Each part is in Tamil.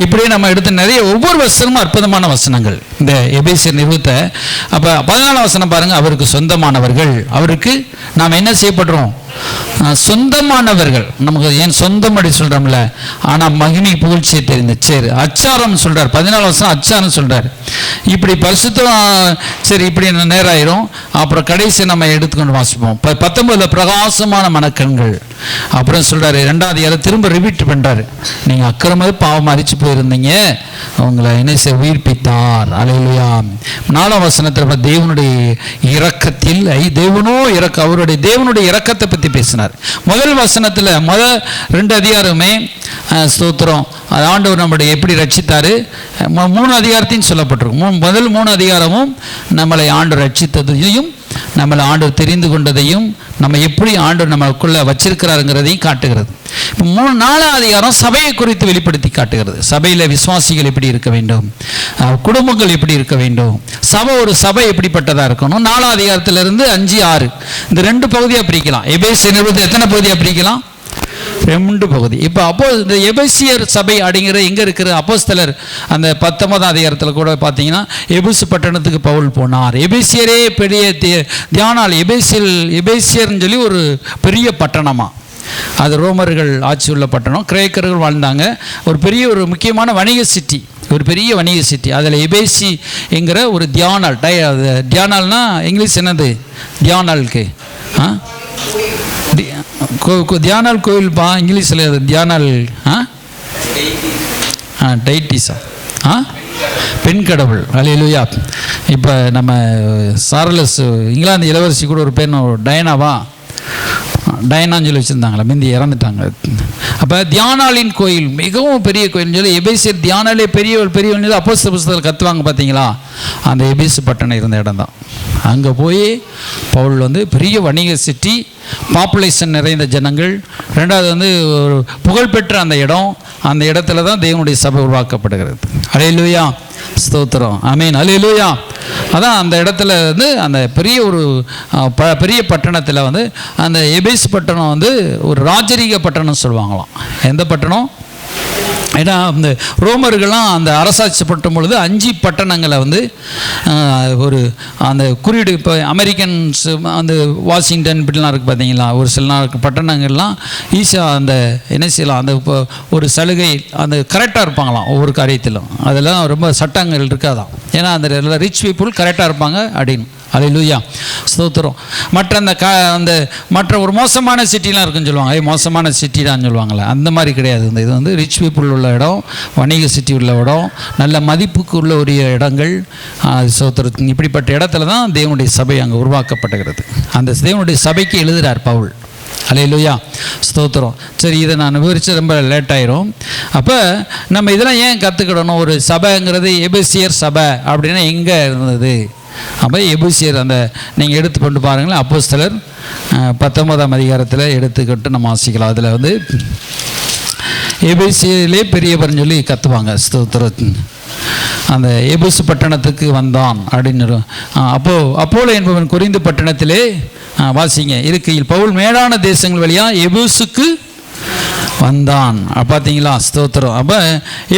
இப்படியே நம்ம எடுத்த நிறைய ஒவ்வொரு வசனமும் அற்புதமான வசனங்கள். இந்த எபேசியர் நிறுவத்தை அப்போ 14 வசனம் பாருங்க. அவருக்கு சொந்தமானவர்கள், அவருக்கு நாம் என்ன செய்யப்படுறோம்? சொந்தமானவர்கள். நமக்கு ஏன் சொந்தம் அப்படி சொல்றோம்ல, ஆனால் மகிமை புகழ்ச்சியை தெரிந்த சரி அச்சாரம் சொல்றார். 14 வசனம் அச்சாரம் சொல்றார். இப்படி பரிசுத்தம் சரி இப்படி நேரம் ஆயிரும். அப்புறம் கடைசி நம்ம எடுத்துக்கொண்டு வாசிப்போம். 19 பிரகாசமான மனக்கண்கள். அப்புறம் சொல்றாரு 2வது யாரை திரும்ப ரிப்பீட் பண்றாரு. நீங்க அக்கிரம பாவம் அரிச்சு போயிருந்தீங்க, உங்களை என்ன செய்ய உயிர்ப்பித்தார். அல்லேலூயா. 4ஆம் வசனத்தில் தேவனுடைய இரக்கத்தில் தேவனோ அவருடைய தேவனுடைய இரக்கத்தை பற்றி பேசினார். முதல் வசனத்தில் முதல் 2 அதிகாரமே ஸ்தோத்திரம், ஆண்டவர் நம்முடைய எப்படி ரட்சித்தாரு. 3 அதிகாரத்தையும் சொல்லப்பட்டிருக்கும். முதல் 3 அதிகாரமும் நம்மளை ஆண்டவர் ரட்சித்ததையும், நம்மளை ஆண்டவர் தெரிந்து கொண்டதையும், நம்ம எப்படி ஆண்டவர் நம்மளுக்குள்ள வச்சிருக்கிறாருங்கிறதையும் காட்டுகிறது. இப்போ 4ஆம் அதிகாரம் சபையை குறித்து வெளிப்படுத்தி காட்டுகிறது. சபையில் விசுவாசிகள் எப்படி இருக்க வேண்டும், குடும்பங்கள் எப்படி இருக்க வேண்டும், ஒரு சபை எப்படிப்பட்டதாக இருக்கணும். 4ஆம் அதிகாரத்திலிருந்து 5, 6 இந்த 2 பகுதியாக பிரிக்கலாம். எபேசியர் நிறுவனத்தை எத்தனை பகுதியாக பிரிக்கலாம்? 2 பகுதி. இப்போ அப்போ இந்த எபேசியர் சபை அப்படிங்கிற எங்கே இருக்கிற அப்போஸ்தலர் அந்த 19ஆம் அதிகாரத்தில் கூட பார்த்தீங்கன்னா எபேசு பட்டணத்துக்கு பவுல் போனார். எபேசியரே பெரிய தியானால் எபேசியர்னு சொல்லி ஒரு பெரிய பட்டணமாக, அது ரோமர்கள் ஆட்சி உள்ள பட்டணம், கிரேக்கர்கள் வாழ்ந்தாங்க. ஒரு பெரிய ஒரு முக்கியமான வணிக சிட்டி, ஒரு பெரிய வணிக சிட்டி. அதில் எபேசி என்கிற ஒரு தியானால், தியானால்னா இங்கிலீஷ் என்னது? தியானாலுக்கு தியானால் கோயில்ப்பா, இங்கிலீஷில் தியானால் டைட்டிஸா பெண் கடவுள். அல்லேலூயா. இப்போ நம்ம சார்லஸ் இங்கிலாந்து இளவரசி கூட ஒரு பெண் டயனான்னு சொல்லி வச்சுருந்தாங்களா, முந்தி இறந்துட்டாங்க. அப்போ தியானாலின் கோயில் மிகவும் பெரிய கோயில்னு சொல்லி எபேசியர் தியானாலே பெரியவன் அப்போஸ்தலர் புஸ்தகத்தில் கற்றுவாங்க பார்த்தீங்களா, அந்த எபேசு பட்டணம் இருந்த இடம் தான். அங்கே போய் பவுல் பெரிய வணிக சிட்டி, பாப்புலேஷன் நிறைந்த ஜனங்கள். 2வது ஒரு புகழ்பெற்ற அந்த இடம், அந்த இடத்துல தான் தேவனுடைய சபை உருவாக்கப்படுகிறது. அல்லேலூயா, ஸ்தோத்திரம், ஆமென், அல்லேலூயா. அதான் அந்த இடத்துல அந்த பெரிய ஒரு பெரிய பட்டணத்தில் அந்த எபேசு பட்டணம் ஒரு ராஜரீக பட்டணம் சொல்லுவாங்களாம். எந்த பட்டணம்? ஏன்னா அந்த ரோமர்கள்லாம் அந்த அரசாட்சி பட்டும் பொழுது 5 பட்டணங்களை ஒரு அந்த குறியீடு, இப்போ அமெரிக்கன்ஸ் அந்த வாஷிங்டன் இப்படிலாம் இருக்குது பார்த்தீங்களா, ஒரு சில நாள் பட்டணங்கள்லாம் ஈஸியாக அந்த என்ன செய்யலாம், அந்த இப்போ ஒரு சலுகை அந்த கரெக்டாக இருப்பாங்களாம் ஒவ்வொரு காரியத்திலும். அதெல்லாம் ரொம்ப சட்டங்கள் இருக்காதான், ஏன்னா அந்த ரிச் பீப்புள் கரெக்டாக இருப்பாங்க அப்படின்னு. அல்லேலூயா, ஸ்தோத்திரம். மற்ற ஒரு மோசமான சிட்டிலாம் இருக்குன்னு சொல்லுவாங்க, மோசமான சிட்டி தான் சொல்லுவாங்களே, அந்த மாதிரி கிடையாது. இது ரிச் பீப்புள் உள்ள இடம், வணிக சிட்டி உள்ள இடம், நல்ல மதிப்புக்கு உள்ள ஒரு இடங்கள். ஸ்தோத்திரம். இப்படிப்பட்ட இடத்துல தான் தேவனுடைய சபை அங்கே உருவாக்கப்படுகிறது. அந்த தேவனுடைய சபைக்கு எழுதுகிறார் பவுல். அல்லேலூயா, ஸ்தோத்திரம். சரி, இதை நான் விவரித்து ரொம்ப லேட் ஆயிரும். அப்போ நம்ம இதெல்லாம் ஏன் கற்றுக்கிடணும்? ஒரு சபைங்கிறது எபேசியர் சபை அப்படின்னா எங்கே இருந்தது? அப்போ எபேசியர் அந்த நீங்கள் எடுத்து கொண்டு பாருங்களேன். அப்போஸ்தலர் 19ஆம் அதிகாரத்தில் எடுத்துக்கிட்டு நம்ம வாசிக்கலாம். அதில் எபேசியிலே பெரியவர்னு சொல்லி கற்றுவாங்க. ஸ்தோத்திரம். அந்த எபேசு பட்டணத்துக்கு வந்தான் அப்படின்னு. அப்போலோ என்பவன் கொரிந்து பட்டணத்திலே வாசிங்க இருக்கையில் பவுல் மேடான தேசங்கள் வழியாக எபேசுக்கு வந்தான். பார்த்தீங்களா, ஸ்தோத்திரம். அப்போ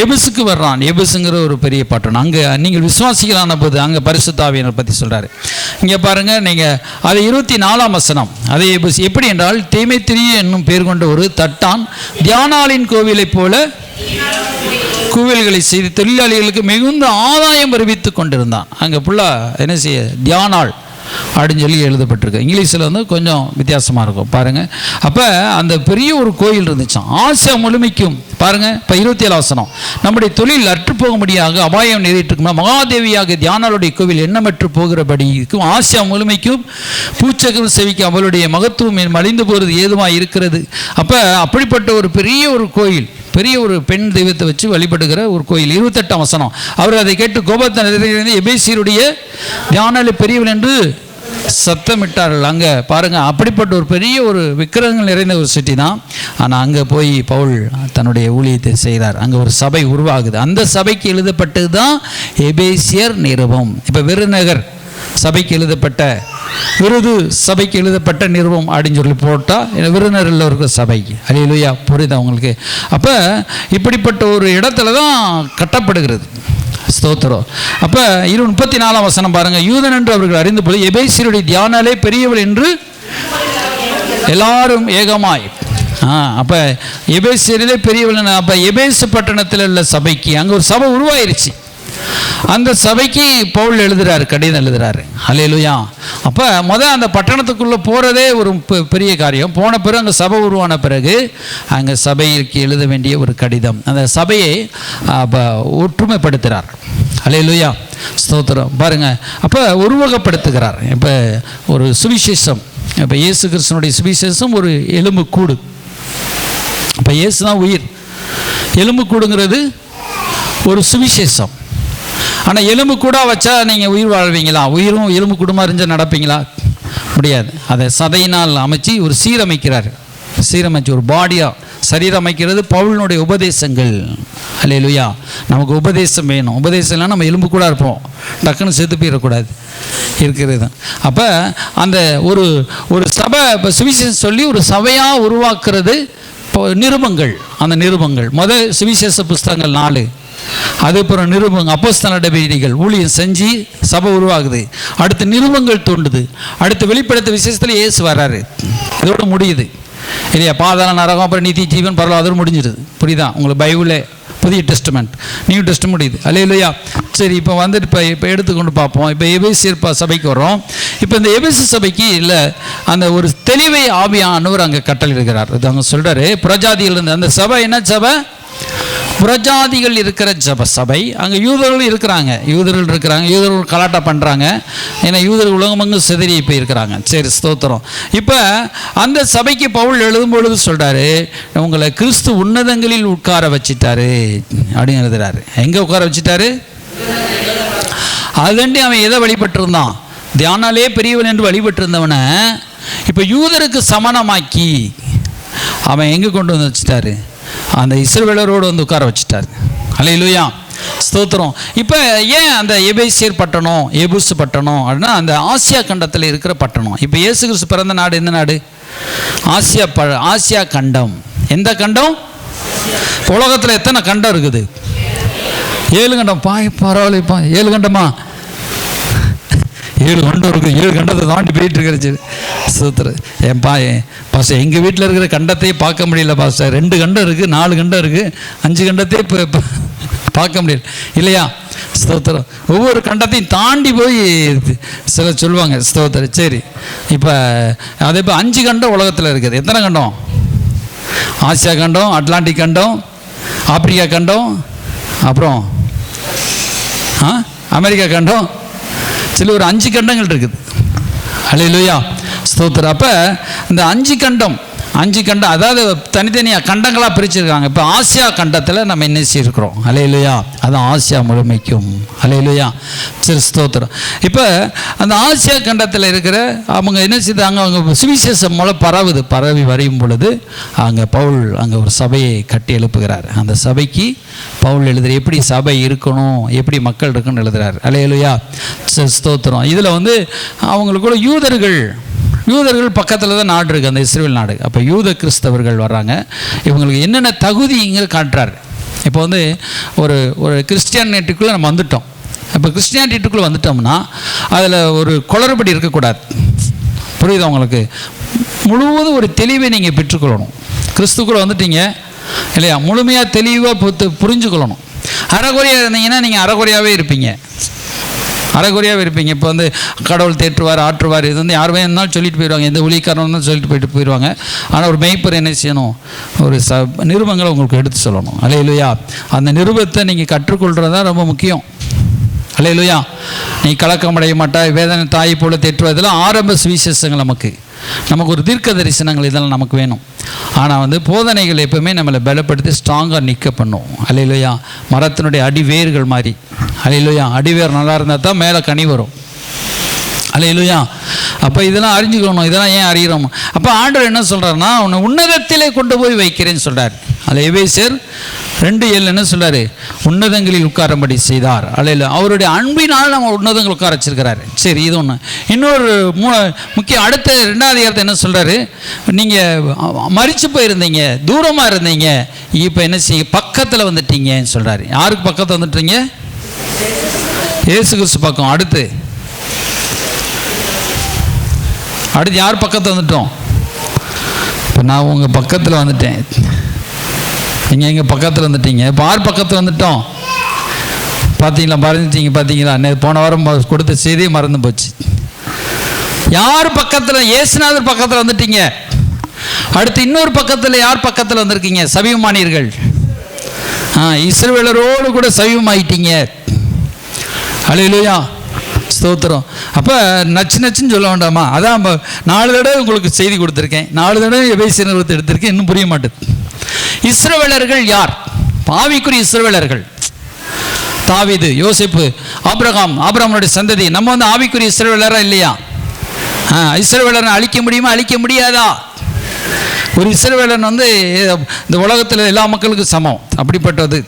எபேசுக்கு வர்றான். எபேசுங்கிற ஒரு பெரிய பட்டணம். அங்கே நீங்கள் விசுவாசிகளான போது அங்கே பரிசுத்த ஆவியானவரை பற்றி சொல்கிறாரு. இங்கே பாருங்கள், நீங்கள் அது 24ஆம் வசனம். அதே எபேசு எப்படி என்றால், தேமேத்திரிய என்னும் பேர் கொண்ட ஒரு தட்டான் தியானாலின் கோவிலைப் போல கோவில்களை செய்து தொழிலாளிகளுக்கு மிகுந்த ஆதாயம் வருவித்து கொண்டிருந்தான். அங்கே ஃபுல்லாக என்ன செய்ய தியானால் அப்படின்னு சொல்லி எழுதப்பட்டிருக்கு. இங்கிலீஷில் கொஞ்சம் வித்தியாசமாக இருக்கும் பாருங்கள். அப்போ அந்த பெரிய ஒரு கோயில் இருந்துச்சான். ஆசியா முழுமைக்கும் பாருங்கள். இப்போ 27 வசனம். நம்முடைய தொழில் அற்றுப்போகும்படியாக அபாயம் நேரிட்டிருக்குமா, மகாதேவியாக தியானாளுடைய கோவில் எண்ணமற்று போகிறபடிக்கும் ஆசியா முழுமைக்கும் பூச்சகம் செவிக்கும் அவளுடைய மகத்துவம் மலிந்து போகிறது ஏதுவாக இருக்கிறது. அப்போ அப்படிப்பட்ட ஒரு பெரிய ஒரு கோயில், பெரிய ஒரு பெண் தெய்வத்தை வச்சு வழிபடுகிற ஒரு கோயில். 28ஆம் வசனம். அவர் அதை கேட்டு கோபத்தை நிறைந்த எபேசியருடைய தியானாலே பெரியவள் என்று சத்தமிட்டார்கள். அங்கே பாருங்கள், அப்படிப்பட்ட ஒரு பெரிய ஒரு விக்கிரகங்கள் நிறைந்த ஒரு சிட்டி தான். ஆனால் அங்கே போய் பவுல் தன்னுடைய ஊழியத்தை செய்கிறார். அங்கே ஒரு சபை உருவாகுது. அந்த சபைக்கு எழுதப்பட்டது தான் எபேசியர் நிருபம். இப்போ விருநகர் சபைக்கு எழுதப்பட்ட விருது சபைக்கு எழுதப்பட்ட நிறுவம் அப்படின்னு சொல்லி போட்டால் விருந்தினர் இருக்கிற சபைக்கு. அல்லேலூயா, புரியுதா உங்களுக்கு? அப்போ இப்படிப்பட்ட ஒரு இடத்துல தான் கட்டப்படுகிறது. ஸ்தோத்திரம். அப்போ 34ஆம் வசனம் பாருங்கள். யூதன் என்று அவர்கள் அறிந்து போது எபேசியருடைய தியானாலே பெரியவள் என்று எல்லாரும் ஏகமாய். அப்போ எபேசியரிலே பெரியவள். அப்போ எபேசு பட்டணத்தில் உள்ள சபைக்கு அங்கே ஒரு சபை உருவாயிருச்சு. அந்த சபைக்கு பவுல் எழுதுறாரு, கடிதம் எழுதுறாரு. அல்லேலூயா. அப்போ அந்த பட்டணத்துக்குள்ளே போகிறதே ஒரு பெரிய காரியம். போன பிறகு அங்கே சபை உருவான பிறகு அங்கே சபைக்கு எழுத வேண்டிய ஒரு கடிதம். அந்த சபையை ஒற்றுமைப்படுத்துகிறார். அல்லேலூயா, ஸ்தோத்திரம். பாருங்கள், அப்போ உருவகப்படுத்துகிறார். இப்போ ஒரு சுவிசேஷம், இப்போ இயேசு கிறிஸ்துனுடைய சுவிசேஷம் ஒரு எலும்பு கூடு. இப்போ இயேசு தான் உயிர். எலும்பு கூடுங்கிறது ஒரு சுவிசேஷம். ஆனால் எலும்பு கூட வச்சா நீங்கள் உயிர் வாழ்வீங்களா? உயிரும் எலும்பு கூடுமா இருந்தால் நடப்பீங்களா? முடியாது. அதை சதையினால் அமைச்சு ஒரு சீரமைக்கிறார். சீரமைச்சு ஒரு பாடியாக சரீரம் அமைக்கிறது பவுலினுடைய உபதேசங்கள். அல்லேலூயா. நமக்கு உபதேசம் வேணும். உபதேசம் இல்லைன்னா நம்ம எலும்பு கூட இருப்போம், டக்குன்னு செத்து போயிடக்கூடாது இருக்கிறது. அப்போ அந்த ஒரு சபை இப்போ சுவிசேஷம் சொல்லி ஒரு சபையாக உருவாக்குறது இப்போ நிருபங்கள். அந்த நிருபங்கள் சுவிசேஷ புஸ்தகங்கள் 4, அதுக்கப்புறம் நிருபங்கள் அப்போஸ்தலர் நடவடிக்கைகள் ஊழியம் செஞ்சு சபை உருவாகுது. அடுத்து நிருபங்கள் தோன்றுது. அடுத்து வெளிப்படுத்த விசேஷத்தில் இயேசு வர்றாரு. இதோடு முடியுது இல்லையா? பாதாள நரகம், அப்புறம் நீதி ஜீவன் பரவாயில்ல, அதோடு முடிஞ்சிடுது. புரியுதா உங்களுக்கு? பைபிளே புதிய டெஸ்டமெண்ட், நியூ டெஸ்டமெண்ட் முடியுது. அல்லேலூயா. சரி, இப்போ வந்துட்டு இப்போ எடுத்துக்கொண்டு பார்ப்போம். இப்போ எபேசியர் சபைக்கு வரோம். இப்போ இந்த எபேசு சபைக்கு இல்லை அந்த ஒரு தெளிவை ஆவியானவர் அங்கே கட்டளையிடுகிறார். இது அங்கே சொல்கிறாரு, புறஜாதிகள் இருந்து அந்த சபை என்ன சபை? புறஜாதிகள் இருக்கிற சபை. அங்கே யூதர்களும் இருக்கிறாங்க. யூதர்கள் கலாட்டா பண்ணுறாங்க. ஏன்னா யூதர்கள் உலகமங்கு சிதறி போயிருக்கிறாங்க. சரி, ஸ்தோத்திரம். இப்போ அந்த சபைக்கு பவுல் எழுதும்பொழுது சொல்கிறாரு, உங்களை கிறிஸ்து உன்னதங்களில் உட்கார வச்சிட்டாரு அப்படின்னு எழுதுறாரு. எங்கே உட்கார வச்சிட்டாரு? அதுண்டி அவன் எதை வழிபட்டிருந்தான்? தியானாலே பெரியவன் என்று வழிபட்டிருந்தவனை இப்போ யூதருக்கு சமணமாக்கி அவன் எங்கே கொண்டு வந்து வச்சுட்டாரு? அந்த இஸ்ரவேலரோடு வந்து உட்கார வச்சுட்டார். அல்லேலூயா, ஸ்தோத்திரம். இப்போ ஏன் அந்த எபேசியர் பட்டணம், எபூசு பட்டணம் அப்படின்னா அந்த ஆசியா கண்டத்தில் இருக்கிற பட்டணம். இப்போ இயேசு கிறிஸ்து பிறந்த நாடு எந்த நாடு? ஆசியா கண்டம். எந்த கண்டம்? உலகத்தில் எத்தனை கண்டம் இருக்குது? 7 கண்டம். பரவாயில்லப்பா, 7 கண்டமா? 7 கண்டம் இருக்குது. 7 கண்டத்தை தாண்டி போயிட்டு இருக்கிறச்சு. சூத்திரம். பாஸ்டர் எங்கள் வீட்டில் இருக்கிற கண்டத்தையே பார்க்க முடியல பாஸ்டர். 2 கண்டம் இருக்குது, 4 கண்டம் இருக்குது, 5 கண்டத்தையே இப்போ பார்க்க முடியல இல்லையா? ஸ்தோத்திரம். ஒவ்வொரு கண்டத்தையும் தாண்டி போய் சில சொல்லுவாங்க. ஸ்தோத்திரம். சரி, இப்போ அதே இப்போ 5 கண்டம் உலகத்தில் இருக்குது. எத்தனை கண்டம்? ஆசியா கண்டம், அட்லாண்டிக் கண்டம், ஆப்பிரிக்கா கண்டம், அப்புறம் அமெரிக்கா கண்டம், சில ஒரு 5 கண்டங்கள் இருக்குது. அல்லேலூயா, ஸ்தோத்திரம். அப்போ இந்த 5 கண்டம் அதாவது தனித்தனியாக கண்டங்களாக பிரிச்சிருக்காங்க. இப்போ ஆசியா கண்டத்தில் நம்ம என்ன செய்யிருக்கிறோம்? அல்லேலூயா, அதான் ஆசியா முழுமைக்கும். அல்லேலூயா, சரி, ஸ்தோத்திரம். இப்போ அந்த ஆசியா கண்டத்தில் இருக்கிற அவங்க என்ன செய்தாங்க? அவங்க சுவிசேஷம் மூலம் பரவி வரையும் பொழுது அங்கே பவுல் அங்கே ஒரு சபையை கட்டி எழுப்புகிறார். அந்த சபைக்கு பவுல் எழுதுகிற எப்படி சபை இருக்கணும், எப்படி மக்கள் இருக்குன்னு எழுதுகிறார். அல்லேலூயா, ஸ்தோத்திரம். இதில் வந்து அவங்களுக்குள்ள யூதர்கள் பக்கத்தில் தான் நாடு இருக்குது, அந்த இஸ்ரேல் நாடு. அப்போ யூத கிறிஸ்தவர்கள் வர்றாங்க. இவங்களுக்கு என்னென்ன தகுதிங்க காட்டுறாரு. இப்போ வந்து ஒரு கிறிஸ்டியானிட்டிக்குள்ளே நம்ம வந்துட்டோம். இப்போ கிறிஸ்டியானிட்டிக்குள்ளே வந்துட்டோம்னா அதில் ஒரு குளறுபடி இருக்கக்கூடாது. புரியுது உங்களுக்கு? முழுவதும் ஒரு தெளிவை நீங்கள் பெற்றுக்கொள்ளணும். கிறிஸ்துக்குள்ளே வந்துட்டீங்க இல்லையா? முழுமையாக தெளிவாக புரிஞ்சுக்கொள்ளணும். அறகுறையாக இருந்தீங்கன்னா நீங்கள் அறகுறையாகவே இருப்பீங்க. இப்போ வந்து கடவுள் தேற்றுவார், ஆற்றுவார், இது வந்து யாருமே இருந்தாலும் சொல்லிட்டு போயிடுவாங்க. எந்த ஊழியக்காரன் இருந்தாலும் சொல்லிட்டு போயிடுவாங்க. ஆனால் ஒரு மெய்ப்பர் என்ன செய்யணும்? ஒரு நிருபங்களை உங்களுக்கு எடுத்து சொல்லணும். அல்லேலூயா, அந்த நிருபத்தை நீங்கள் கற்றுக்கொள்கிறது தான் ரொம்ப முக்கியம். அல்லேலூயா, நீ கலக்கமடைய மாட்டாய், வேதனை தாய் போல தேற்றுவதெல்லாம் ஆரம்ப சுவிசேஷங்கள். நமக்கு ஒரு தீர்க்க தரிசனங்கள் இதெல்லாம் நமக்கு வேணும். ஆனால் வந்து போதனைகள் எப்பவுமே நம்மளை பலப்படுத்தி ஸ்ட்ராங்காக நிற்க பண்ணும். அல்லேலூயா, மரத்தினுடைய அடிவேர்கள் மாதிரி. அல்லேலூயா, அடிவேர் நல்லா இருந்தால் தான் மேலே கனி வரும். அல்லேலூயா. அப்போ இதெல்லாம் அறிஞ்சுக்கணும். இதெல்லாம் ஏன் அறிகிறோம்? அப்போ ஆண்டவர் என்ன சொல்கிறாருன்னா, உன்னை உன்னதத்திலே கொண்டு போய் வைக்கிறேன்னு சொல்கிறார். அதில் எபேசியர் 2:7 என்ன சொல்றாரு? உன்னதங்களில் உட்காரும்படி செய்தார். அல்ல, அவருடைய அன்பினால் நம்ம உன்னதங்கள் உட்கார வச்சிருக்கிறாரு. சரி, இது ஒன்று. இன்னொரு முக்கிய அடுத்த 2வது அதிகாரத்தை என்ன சொல்றாரு? நீங்கள் மரிச்சு போயிருந்தீங்க, தூரமாக இருந்தீங்க, இப்போ என்ன செய்ய பக்கத்தில் வந்துட்டீங்கன்னு சொல்றாரு. யாருக்கு பக்கத்தில் வந்துட்டீங்க? இயேசு கிறிஸ்து பக்கம். அடுத்து யார் பக்கத்தில் வந்துட்டோம்? இப்போ நான் உங்கள் பக்கத்தில் வந்துட்டேன், நீங்கள் எங்கள் பக்கத்தில் வந்துட்டீங்க. இப்போ யார் பக்கத்தில் வந்துட்டோம்? பார்த்தீங்களா? மறந்துட்டீங்க. பார்த்தீங்களா? போன வாரம் கொடுத்த செய்தியே மறந்து போச்சு. யார் பக்கத்தில்? இயேசுநாதர் பக்கத்தில் வந்துட்டீங்க. அடுத்து இன்னொரு பக்கத்தில் யார் பக்கத்தில் வந்திருக்கீங்க? சபியமானீர்கள். இஸ்ரவேலரோடு கூட சபியமாயிட்டீங்க. அல்லேலூயா, ஸ்தோத்திரம். அப்போ நச்சுன்னு சொல்ல வேண்டாமா? அதான் 4 தடவை உங்களுக்கு செய்தி கொடுத்துருக்கேன், 4 தடவை எபேசியர் நிருபத்தை எடுத்திருக்கேன், இன்னும் புரிய மாட்டேது. இஸ்ரவேலர்கள் யார்? பாவிக்குரிய இஸ்ரவேலர்கள். தாவீது, யோசேப்பு, ஆபிரகாமுடைய சந்ததி. நம்ம வந்து ஆவிக்குரிய இஸ்ரவேலரா இல்லையா? இஸ்ரவேலரை அழிக்க முடியுமா? அழிக்க முடியாதா? ஒரு இஸ்ரவேலன் வந்து இந்த உலகத்தில் எல்லா மக்களுக்கும் சமம். அப்படிப்பட்டது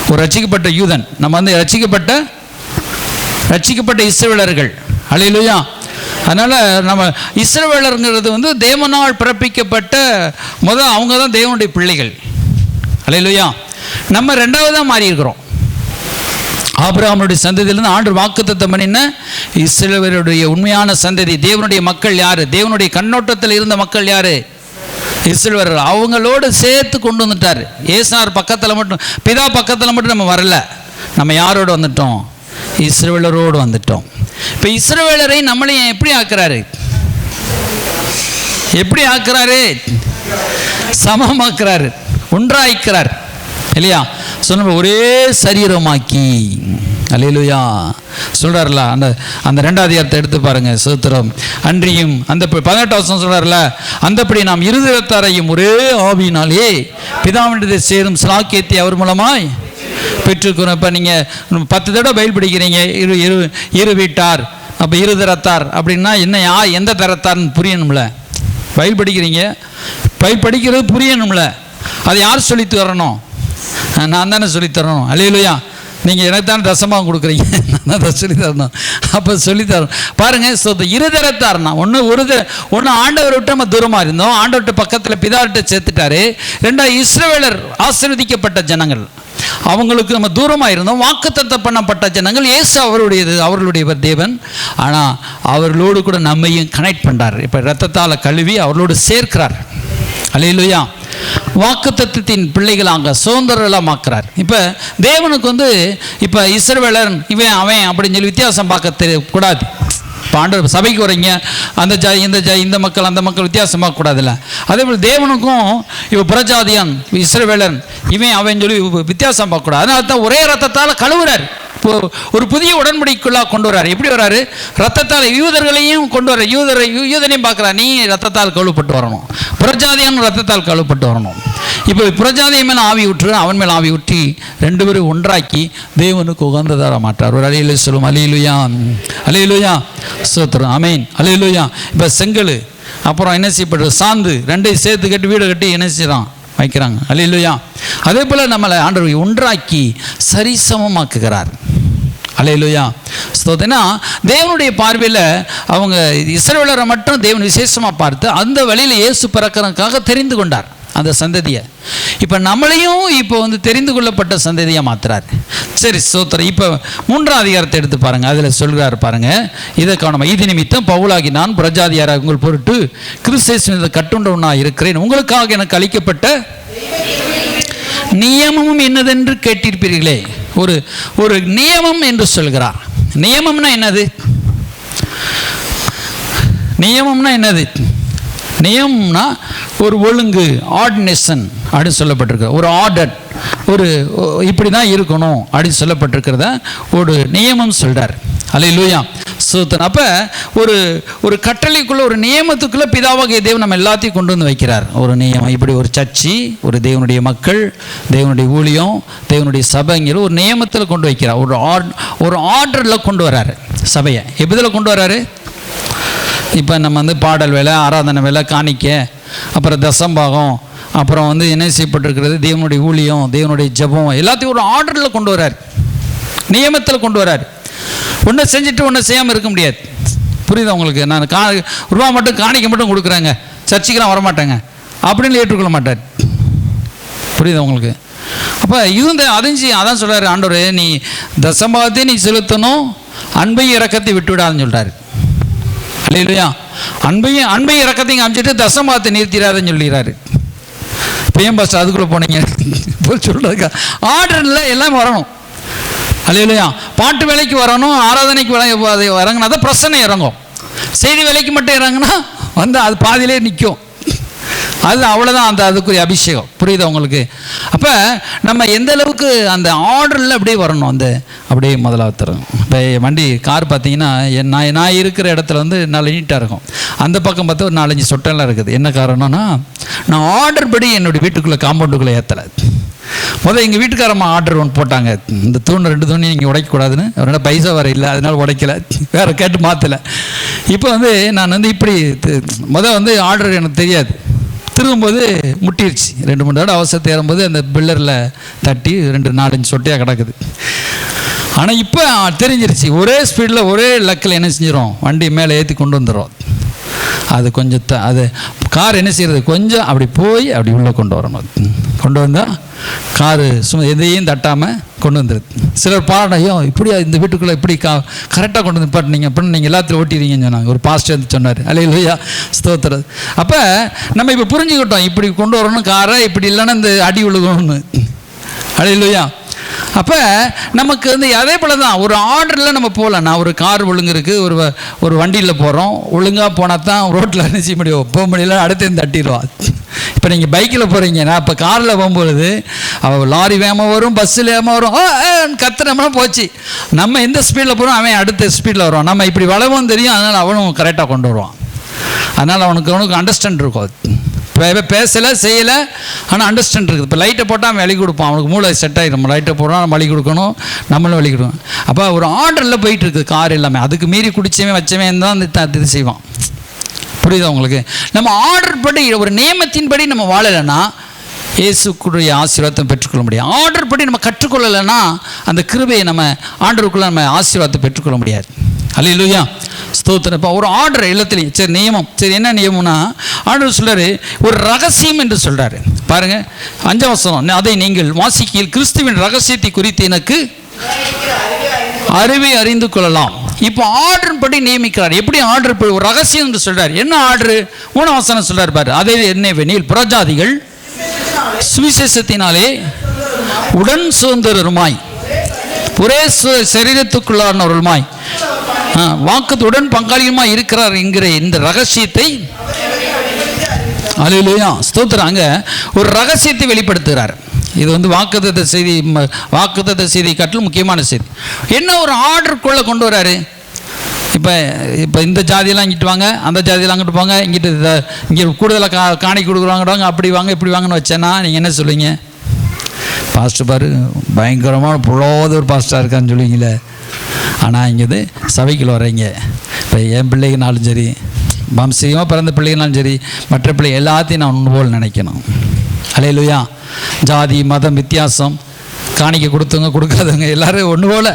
ஒரு ரட்சிக்கப்பட்ட யூதன். நம்ம வந்து ரட்சிக்கப்பட்ட இஸ்ரவேலர்கள். அல்லேலூயா. அதனால் நம்ம இஸ்ரவேலருங்கிறது வந்து தேவனால் பிறப்பிக்கப்பட்ட அவங்க தான் தேவனுடைய பிள்ளைகள். அல்லேலூயா. நம்ம 2வதாக மாறி இருக்கிறோம். ஆபிரகாமுடைய சந்ததியிலிருந்து ஆண்டவர் வாக்குத்தத்தம் பண்ணின இஸ்ரவேலுடைய உண்மையான சந்ததி. தேவனுடைய மக்கள் யாரு? தேவனுடைய கண்ணோட்டத்தில் இருந்த மக்கள் யாரு? இஸ்ரவேலர். அவங்களோடு சேர்த்து கொண்டு வந்துட்டார். ஏசார் பக்கத்தில் மட்டும், பிதா பக்கத்தில் மட்டும் நம்ம வரல. நம்ம யாரோடு வந்துட்டோம்? இஸ்ரவேலரோடு வந்துட்டோம். இப்போ இஸ்ரவேலரை நம்மளையும் எப்படி ஆக்குறாரு? சமமாக்குறாரு, ஒன்றாய்க்கிறார் இல்லையா? சொன்ன ஒரே சரீரமாக்கி. அல்லேலூயா சொல்றாருல. அந்த 2வது அதிகாரத்தை எடுத்து பாருங்க. சோத்திரம். அன்றியும் அந்த 18வது வசனம் சொல்றாருல, அந்தப்படி நாம் இருதயத்தாரையும் ஒரே ஆவியினாலே பிதாவினிடத்தை சேரும் ஸ்லாக்கியத்தை அவர் மூலமாய் பெற்றுக்கிறோம். இப்போ நீங்கள் 10 தடவை பைபிள் படிக்கிறீங்க. இரு வீட்டார், அப்போ இருதரத்தார் அப்படின்னா என்ன? எந்த தரத்தார்னு புரியணும்ல. பைபிள் படிக்கிறீங்க, பைபிள் படிக்கிறது புரியணும்ல. அதை யார் சொல்லி தரணும்? நான் தானே சொல்லித்தரணும். அல்லேலூயா. நீங்கள் எனக்கு தானே தசமாக கொடுக்குறீங்க, நான் தான் சொல்லி தரணும். அப்போ சொல்லித்தரணும். பாருங்கள், இருதரத்தார்னா ஒன்று ஆண்டவர் விட்டு நம்ம தூரமாக இருந்தோம், ஆண்டவர்கிட்ட பக்கத்தில் பிதாவிட்ட சேர்த்துட்டாரு. 2வது இஸ்ரவேலர் ஆசீர்வதிக்கப்பட்ட ஜனங்கள், அவங்களுக்கு நம்ம தூரமாக இருந்தோம். வாக்குத்தத்தம் பண்ணப்பட்ட ஜனங்கள். இயேசு அவர்களுடைய தேவன். ஆனால் அவர்களோடு கூட நம்மையும் கனெக்ட் பண்ணுறார். இப்போ இரத்தத்தால் கழுவி அவர்களோடு சேர்க்கிறார். அல்லேலூயா. வாக்குத்தத்தத்தின் பிள்ளைகளாக சுதந்திரலாம் ஆக்குறார். இப்போ தேவனுக்கு வந்து இப்போ இஸ்ரவேலர் இவன் அவன் அப்படின்னு சொல்லி வித்தியாசம் பார்க்க தெரியக்கூடாது. இப்போ ஆண்டவர் சபைக்கு வரீங்க, இந்த மக்கள் அந்த மக்கள் வித்தியாசம் பார்க்கக்கூடாதுல்ல. அதே போல் தேவனுக்கும் இப்போ புறஜாதியான் இஸ்ரவேலன் இவன் அவன் சொல்லி வித்தியாசம் பார்க்கக்கூடாது. அதனால தான் ஒரே ரத்தத்தால் கழுவுறார். ஒரு புதிய உடன்படிக்கைக்குள்ளாக கொண்டு வர்றாரு. எப்படி வர்றாரு? ரத்தத்தால் யூதர்களையும் கொண்டு வர, யூதனையும் பார்க்குறா. நீ ரத்தத்தால் கழுவப்பட்டு வரணும், புறஜாதியான ரத்தத்தால் கழுவப்பட்டு வரணும். இப்போ புறஜாதிய மேலே ஆவி விட்டு அவன் மேலே ஆவி விட்டு 2 பேரும் ஒன்றாக்கி தேவனுக்கு உகந்ததாக மாட்டார். ஒரு அலையில சொல்லும். அல்லேலூயா, அல்லேலூயா, ஸ்தோத்திரம், ஆமென், அல்லேலூயா. இப்போ செங்கல் அப்புறம் என்ன செய்யப்படுறது? சாந்து 2ஐயும் சேர்த்து கட்டி வீடு கட்டி என்ன செய்யறான்? வைக்கிறாங்க. அல்லேலூயா. அதே போல் நம்மளை ஆண்டவர் ஒன்றாக்கி சரிசமமாக்குகிறார். அல்லேலூயா, ஸ்தோத்திரம்னா தேவனுடைய பார்வையில் அவங்க இஸ்ரவேலரை மட்டும் தேவன் விசேஷமாக பார்த்து அந்த வழியில் இயேசு பிறக்கிறதுக்காக தெரிந்து கொண்டார் அந்த சந்ததியை. இப்போ நம்மளையும் இப்போ வந்து தெரிந்து கொள்ளப்பட்ட சந்ததியாக மாற்றுறார். சரி, ஸ்தோத்திரம். இப்போ 3ஆம் அதிகாரத்தை எடுத்து பாருங்கள். அதில் சொல்கிறார் பாருங்கள். இதை காணாமல், இது நிமித்தம் பவுலாகி நான் புறஜாதியாராக உங்கள் பொருட்டு கிறிஸ்து கட்டுண்டவனாக இருக்கிறேன். உங்களுக்காக எனக்கு அளிக்கப்பட்ட நியமமும் என்னதென்று கேட்டிருப்பீர்களே. ஒரு நியமம் என்று சொல்கிறார். நியமம்னா என்னது? நியமம்னா ஒரு ஒழுங்கு, ஆர்டினேஷன் அப்படின்னு சொல்லப்பட்டிருக்க. ஒரு ஆர்டர், இப்படி தான் இருக்கணும் அப்படின்னு சொல்லப்பட்டிருக்கிறத ஒரு நியமம் சொல்கிறார். அல்லேலூயா, ஸ்தோத்திரம். அப்போ ஒரு கட்டளைக்குள்ளே, ஒரு நியமத்துக்குள்ளே பிதாவாகிய தேவன் நம்ம எல்லாத்தையும் கொண்டு வந்து வைக்கிறார். ஒரு நியமம். இப்படி ஒரு சர்ச்சி, ஒரு தேவனுடைய மக்கள், தேவனுடைய ஊழியம், தேவனுடைய சபைங்கிற ஒரு நியமத்தில் கொண்டு வைக்கிறார். ஒரு ஆர்டரில் கொண்டு வர்றாரு சபையை. எப்படியில் கொண்டு வர்றாரு? இப்போ நம்ம வந்து பாடல் வேலை, ஆராதனை வேலை, காணிக்க அப்புறம் தசம்பாகம், அப்புறம் வந்து என்ன செய்யப்பட்டிருக்கிறது, தேவனுடைய ஊழியம், தேவனுடைய ஜெபம், எல்லாத்தையும் ஒரு ஆர்டரில் கொண்டு வரார், நியமத்தில் கொண்டு வரார். ஒன்றை செஞ்சுட்டு ஒன்றை செய்யாமல் இருக்க முடியாது. புரியுதா உங்களுக்கு? நான் ரூபா மட்டும் காணிக்க மட்டும் கொடுக்குறேங்க, சர்ச்சைக்கெல்லாம் வரமாட்டேங்க அப்படின்னு ஏற்றுக்கொள்ள மாட்டார். புரியுதா உங்களுக்கு? அப்போ இது அதான் சொல்கிறார் ஆண்டவர், நீ தசம்பாகத்தை நீ செலுத்தணும், அன்பையும் இரக்கத்தை விட்டுவிடாதுன்னு சொல்கிறாரு. இல்லையா? அன்பையும் இரக்கத்தையும் காமிச்சிட்டு தசம்பாகத்தை நிறுத்திடாதுன்னு சொல்லிடுறாரு. பிஎம் பாஸ்டர் அதுக்குள்ளே போனீங்க சொல்கிறதுக்கா? ஆர்டரில் எல்லாம் வரணும். இல்லையா? பாட்டு வேலைக்கு வரணும், ஆராதனைக்கு இறங்கினா தான் பிரச்சனை இறங்கும். செய்தி வேலைக்கு மட்டும் இறங்கினா வந்து அது பாதியிலே நிற்கும். அது அவ்வளோதான் அதுக்குரிய அபிஷேகம். புரியுதா உங்களுக்கு? அப்போ நம்ம எந்த அளவுக்கு அந்த ஆர்டரில் அப்படியே வரணும், அப்படியே முதலாவது தரும். இப்போ வண்டி கார் பார்த்தீங்கன்னா, நான் இருக்கிற இடத்துல வந்து நல்ல நீட்டாக இருக்கும். அந்த பக்கம் பார்த்தா ஒரு 4-5 சொட்டெல்லாம் இருக்குது. என்ன காரணம்னா, நான் ஆர்டர் படி என்னுடைய வீட்டுக்குள்ளே காம்பவுண்டுக்குள்ளே ஏற்றலை. எங்கள் வீட்டுக்காரம்மா ஆர்டர் ஒன்று போட்டாங்க, இந்த 2 தூணி நீங்கள் உடைக்கக்கூடாதுன்னு. அவரோட பைசா வர இல்லை, அதனால் உடைக்கலை, வேறு கேட்டு மாற்றலை. இப்போ வந்து நான் வந்து இப்படி ஆர்டர் எனக்கு தெரியாது, திரும்பும்போது முட்டிருச்சு. 2-3 தடவை அவசரத்தை ஏறும்போது அந்த பில்லரில் தட்டி 2-4-5 சொட்டையாக கிடக்குது. ஆனால் இப்போ தெரிஞ்சிருச்சு, ஒரே ஸ்பீடில் ஒரே லக்கில் என்ன செஞ்சிடும், வண்டி மேலே ஏற்றி கொண்டு வந்துடும். அது கொஞ்சம் அது கார் என்ன செய்கிறது, கொஞ்சம் அப்படி போய் அப்படி உள்ளே கொண்டு வரணும். கொண்டு வந்தால் காரு எதையும் தட்டாமல் கொண்டு வந்துடுது. சிலர் பாடையும் இப்படியா இந்த வீட்டுக்குள்ளே இப்படி கரெக்டாக கொண்டு வந்து பாட்டினீங்க அப்படின்னு நீங்கள் எல்லாத்தையும் ஓட்டிடுவீங்கன்னு சொன்னாங்க. ஒரு பாஸ்டர் சொன்னார். அல்லேலூயா, ஸ்தோத்திரம். அப்போ நம்ம இப்போ புரிஞ்சுக்கிட்டோம், இப்படி கொண்டு வரணும் காரை, இப்படி இல்லைன்னா இந்த அடி விழுகணும்னு. அல்லேலூயா. அப்போ நமக்கு வந்து அதே போல் தான் ஒரு ஆர்டரில் நம்ம போகலாம். நான் ஒரு கார் ஒழுங்கு இருக்குது, ஒரு வண்டியில் போகிறோம், ஒழுங்காக போனால் தான் ரோட்டில் என்ன செய்ய முடியும், போக முடியல, அடுத்து தட்டிடுவான். இப்போ நீங்கள் பைக்கில் போகிறீங்க, நான் இப்போ காரில் போகும்பொழுது லாரி வேகமாக வரும், பஸ்ஸில் வேகமாக வரும், கத்துனோம்னா போச்சு. நம்ம எந்த ஸ்பீடில் போகிறோம், அவன் அடுத்த ஸ்பீடில் வருவான். நம்ம இப்படி வளவும் தெரியும், அதனால் அவனும் கரெக்டாக கொண்டு வருவான். அதனால் அவனுக்கு அண்டர்ஸ்டாண்ட் இருக்கும். பேசலை செய்யலை, ஆனால் அண்டர்ஸ்டாண்ட் இருக்குது. இப்போ லைட்டை போட்டால் அவன் வழி கொடுப்பான், அவனுக்கு மூளை செட் ஆகிடும். நம்ம லைட்டை போடுறோம், நம்ம வழி கொடுக்கணும், நம்மளும் வழி கொடுக்கணும். அப்போ ஒரு ஆர்டரில் போயிட்டு இருக்குது கார் எல்லாமே. அதுக்கு மீறி குடிச்சவன் வச்சவன் தான் இது செய்வான். புரியுதா உங்களுக்கு? நம்ம ஆர்டர் படி, ஒரு நியமத்தின்படி நம்ம வாழலைன்னா இயேசுக்குரிய ஆசீர்வாதத்தை பெற்றுக்கொள்ள முடியாது. ஆர்டர் படி நம்ம கற்றுக்கொள்ளலைன்னா அந்த கிருபையை நம்ம ஆண்டருக்குள்ளே நம்ம ஆசீர்வாதத்தை பெற்றுக்கொள்ள முடியாது. அல்லேலூயா, ஸ்தோத்திரம். இப்போ ஒரு ஆர்டர் எல்லாத்துலேயும் சரி, நியமம். சரி, என்ன நியமம்னா ஆண்டவர் சொல்கிறார், ஒரு ரகசியம் என்று சொல்கிறாரு. பாருங்கள் 5ஆம் வசனம், அதை நீங்கள் வாசிக்கையில் கிறிஸ்துவின் ரகசியத்தை குறித்து எனக்கு அறிவை அறிந்து கொள்ளலாம். இப்போ ஆர்டர் படி நியமிக்கிறார். எப்படி ஆர்டர் படி? ஒரு ரகசியம் என்று சொல்கிறார். என்ன ஆர்டர்? 3ஆம் வசனம் சொல்கிறார் பாரு, அதை என்னவெனில் புறஜாதிகள் சுவிசேஷத்தினாலே உடன் சுதந்திரருமாய் ஒரே சரீரத்துக்குள்ளானவருமாய் வாக்குத்துடன் பங்காளியுமாய் இருக்கிறார் என்கிற இந்த ரகசியத்தை, அல்லேலூயா, ஸ்தோத்திரம், அங்கே ஒரு ரகசியத்தை வெளிப்படுத்துகிறார். இது வந்து வாக்குத்தத்த செய்தி காட்டிலும் முக்கியமான செய்தி. என்ன ஒரு ஆர்டருக்குள்ளே கொண்டு வராரு. இப்போ இந்த ஜாதியெல்லாம் இங்கிட்டு வாங்க, அந்த ஜாதியெல்லாம் அங்கிட்டு போங்க, இங்கே கூடுதலாக காணிக்கை கொடுக்குறாங்க, அப்படி வாங்க இப்படி வாங்கன்னு வச்சேன்னா நீங்கள் என்ன சொல்லுவீங்க? பாஸ்டர் பாரு பயங்கரமான புலோத ஒரு பாஸ்டராக இருக்கான்னு சொல்லுவீங்களே. ஆனால் இங்கே சபைக்குள்ள வர்றீங்க, இப்போ என் பிள்ளைகனாலும் சரி, வம்சீகமாக பிறந்த பிள்ளைகளாலும் சரி, மற்ற பிள்ளை எல்லாத்தையும் நான் ஒன்று போல் நினைக்கணும். அல்லேலூயா. ஜாதி மதம் வித்தியாசம், காணிக்கை கொடுத்தவங்க கொடுக்காதவங்க எல்லாரும் ஒன்று போல்,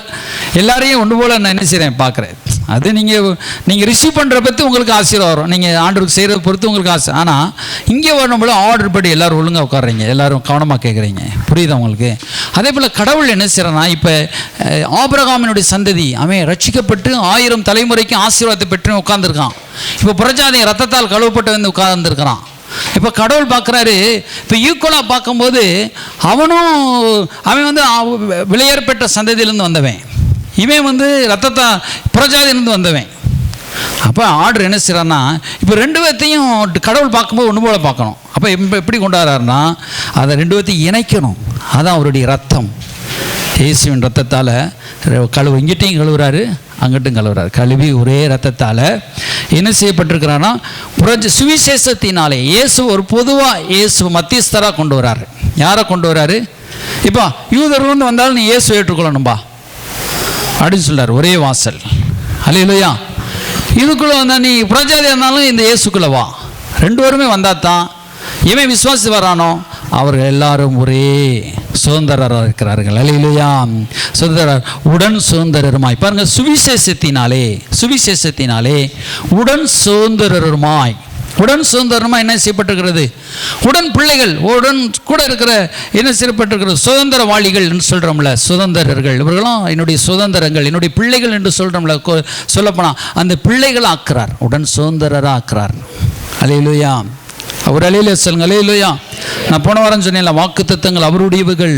எல்லாரையும் ஒன்று போல் நான் என்ன செய்கிறேன் பார்க்குறேன். அது நீங்கள் ரிசீவ் பண்ணுற பற்றி உங்களுக்கு ஆசீர்வாதம் வரும், நீங்கள் ஆண்டருக்கு செய்கிறத பொறுத்து உங்களுக்கு ஆசை. ஆனால் இங்கே வரும்போது ஆர்டர் படி எல்லோரும் ஒழுங்காக உட்காடுறீங்க, எல்லோரும் கவனமாக கேட்குறீங்க. புரியுதா உங்களுக்கு? அதே போல் கடவுள் என்ன செய்கிறேன்னா, இப்போ ஆபிரகாமினுடைய சந்ததி அவன் ரட்சிக்கப்பட்டு 1000 தலைமுறைக்கு ஆசீர்வாதத்தை பெற்று உட்காந்துருக்கான். இப்போ புறஜாதி ரத்தத்தால் கழுவப்பட்டு வந்து உட்கார்ந்துருக்கிறான். இப்போ கடவுள் பார்க்குறாரு. இப்போ ஈக்குவலாக பார்க்கும்போது அவன் வந்து விலையேறப்பட்ட சந்ததியிலேருந்து வந்தவன், இவன் வந்து ரத்தத்தை புறஜாதியிலேருந்து வந்தவன். அப்போ ஆர்டர் என்ன செய்கிறான்னா, இப்போ 2 பேர்த்தையும் கடவுள் பார்க்கும்போது ஒன்று போல் பார்க்கணும். அப்போ எப்படி கொண்டாடுறாருன்னா, அதை 2 பேர்த்தையும் இணைக்கணும். அதான் அவருடைய ரத்தம். இயேசுவின் ரத்தத்தால் கழுவு, இங்கிட்டையும் கழுவுறாரு, அங்கிட்டும் கழுவுறாரு. கழுவி ஒரே ரத்தத்தால் என்ன செய்யப்பட்டிருக்கிறான்னா, சுவிசேஷத்தினாலே இயேசு ஒரு பொதுவாக இயேசு மத்தியஸ்தராக கொண்டு வர்றாரு. யாரை கொண்டு வர்றாரு? இப்போ யூதர்கள் வந்தாலும் நீ இயேசு ஏற்றுக்கொள்ளணும்பா அப்படின்னு சொல்கிறார். ஒரே வாசல். அல்லேலூயா. இதுக்குள்ளே வந்தால் நீ புறஜாதியாக இருந்தாலும் இந்த இயேசுக்குள்ளே வா. 2 பேருமே வந்தால் தான் இவன் விசுவாசி வரானோ அவர்கள் எல்லாரும் ஒரே சுதந்திரராக இருக்கிறார்கள். அல்லேலூயா. சுதந்திரர், உடன் சுதந்திரருமாய். பாருங்க, சுவிசேஷத்தினாலே உடன் சுதந்திரருமாய். உடன் சுதந்திரமாக என்ன செய்யப்பட்டிருக்கிறது? உடன் பிள்ளைகள், உடன் கூட இருக்கிற என்ன செய்யப்பட்டிருக்கிறது? சுதந்திரவாளிகள் என்று சொல்கிறோம்ல, சுதந்திரர்கள். இவர்களும் என்னுடைய சுதந்திரங்கள், என்னுடைய பிள்ளைகள் என்று சொல்கிறோம்ல. சொல்லப்போனால் அந்த பிள்ளைகள் ஆக்குறார், உடன் சுதந்திரராக ஆக்குறார். அல்லேலூயா. அவர் அல்லேலூயா சொல்லுங்க. அல்லேலூயா. நான் போன வாரம் சொன்னேன்ல, வாக்கு தத்தங்கள் அவருடையவர்கள்.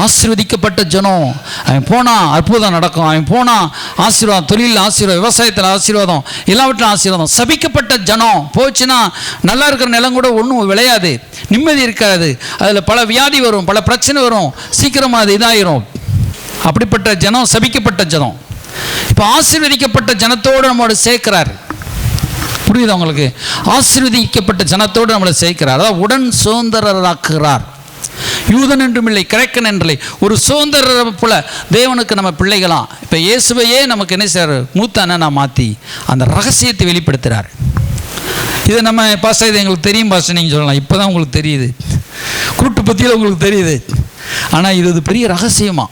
ஆசீர்வதிக்கப்பட்ட ஜனம். அவன் போனால் அற்புதம் நடக்கும், அவன் போனால் ஆசீர்வாதம், தொழிலில் ஆசீர்வாதம், விவசாயத்தில் ஆசீர்வாதம், எல்லாவற்றிலும் ஆசீர்வாதம். சபிக்கப்பட்ட ஜனம் போச்சுன்னா நல்லா இருக்கிற நிலம் கூட ஒன்றும் விளையாது, நிம்மதி இருக்காது, அதில் பல வியாதி வரும், பல பிரச்சனை வரும், சீக்கிரமாக அது இதாயிரும். அப்படிப்பட்ட ஜனம் சபிக்கப்பட்ட ஜனம். இப்போ ஆசீர்வதிக்கப்பட்ட ஜனத்தோடு நம்மளோட சேர்க்கிறார். புரியுது உங்களுக்கு? ஆசீர்வதிக்கப்பட்ட ஜனத்தோடு நம்மளை சேர்க்கிறார். அதாவது உடன் சுதந்திரராக்குகிறார். யூதன் என்றும் இல்லை, கிரேக்கன் என்றில்லை, ஒரு சுதந்திர போல தேவனுக்கு நம்ம பிள்ளைகளாம். இப்போ இயேசுவையே நமக்கு என்ன செய்றாரு? மூத்த அண்ணனா மாற்றி அந்த ரகசியத்தை வெளிப்படுத்துகிறார். இதை நம்ம பாஸ்டர், இது எங்களுக்கு தெரியும் பாஸ்டர் நீங்கள் சொல்லலாம், இப்போ தான் உங்களுக்கு தெரியுது, கூட்டு பற்றியில் உங்களுக்கு தெரியுது. ஆனால் இது பெரிய ரகசியமாக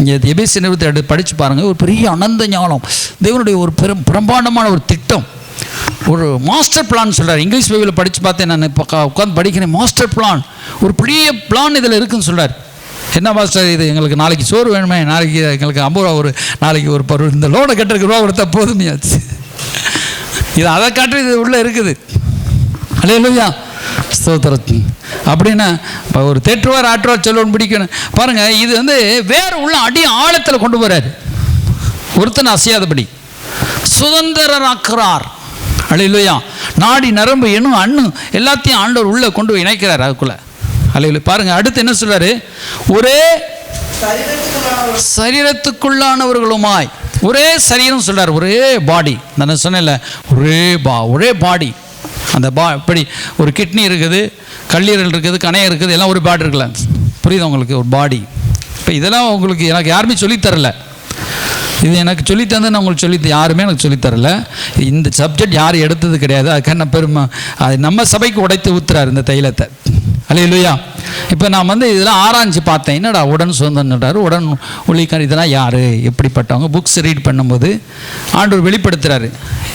இங்கே எபேசியர் நிருபத்தை படித்து பாருங்கள். ஒரு பெரிய அனந்த ஞானம், தேவனுடைய ஒரு பிரம்மாண்டமான ஒரு திட்டம், ஒரு மாஸ்டர் பிளான் சொல்கிறார். இங்கிலீஷ் பைபிளில் படித்து பார்த்தேன், நான் இப்போ உட்காந்து படிக்கிறேன். மாஸ்டர் பிளான், ஒரு பெரிய பிளான் இதில் இருக்குதுன்னு சொல்கிறார். என்ன மாஸ்டர் இது? எங்களுக்கு நாளைக்கு சோறு வேணுமே, நாளைக்கு எங்களுக்கு 50 ரூபா, ஒரு நாளைக்கு ஒரு பருவம், இந்த லோனை கட்டுறதுக்கு ரூபா கொடுத்தா போதுமையாச்சு. இது அதை காட்டு இது உள்ளே இருக்குது. அல்லேலூயா. ஸ்தோத்திரம். அப்படின்னா இப்போ ஒரு தேற்றுவார் ஆற்றுவார் சொல்லணும்னு பிடிக்கணும் பாருங்கள். இது வேறு உள்ள அடி ஆழத்தில் கொண்டு போகிறார். ஒருத்தனை அசையாதபடி சுதந்திரராக்குறார். அல்லேலூயா. நாடி நரம்பு எண்ணும் அண்ணு எல்லாத்தையும் ஆண்டவர் உள்ளே கொண்டு போய் இணைக்கிறார் அதுக்குள்ளே. அல்லேலூயா. பாருங்கள், அடுத்து என்ன சொல்கிறாரு? ஒரே சரீரத்துக்குள்ளானவர்களுமாய். ஒரே சரீரம் சொல்கிறார், ஒரே பாடி. நான் சொன்னேன்ல, ஒரே பாடி. அந்த இப்படி ஒரு கிட்னி இருக்குது, கல்லீரல் இருக்குது, கணையம் இருக்குது, எல்லாம் ஒரு பாடி இருக்குல்ல. புரியுது உங்களுக்கு? ஒரு பாடி. இப்போ இதெல்லாம் உங்களுக்கு எனக்கு யாருமே சொல்லித்தரல. இது எனக்கு சொல்லித்தந்து நான் உங்களுக்கு யாருமே எனக்கு சொல்லித்தரல. இந்த சப்ஜெக்ட் யாரும் எடுத்தது கிடையாது. அதுக்காக நான் பெருமை அது நம்ம சபைக்கு உடைத்து ஊத்துறாரு இந்த தைலத்தை. அல்லேலூயா. இப்போ நான் இதெல்லாம் ஆராய்ச்சி பார்த்தேன். என்னடா உடன் சுதந்திரன்றாரு, உடன் ஒளிக்கார், இதெல்லாம் யார், எப்படிப்பட்டவங்க? புக்ஸ் ரீட் பண்ணும்போது ஆண்டவர் வெளிப்படுத்துகிறாரு.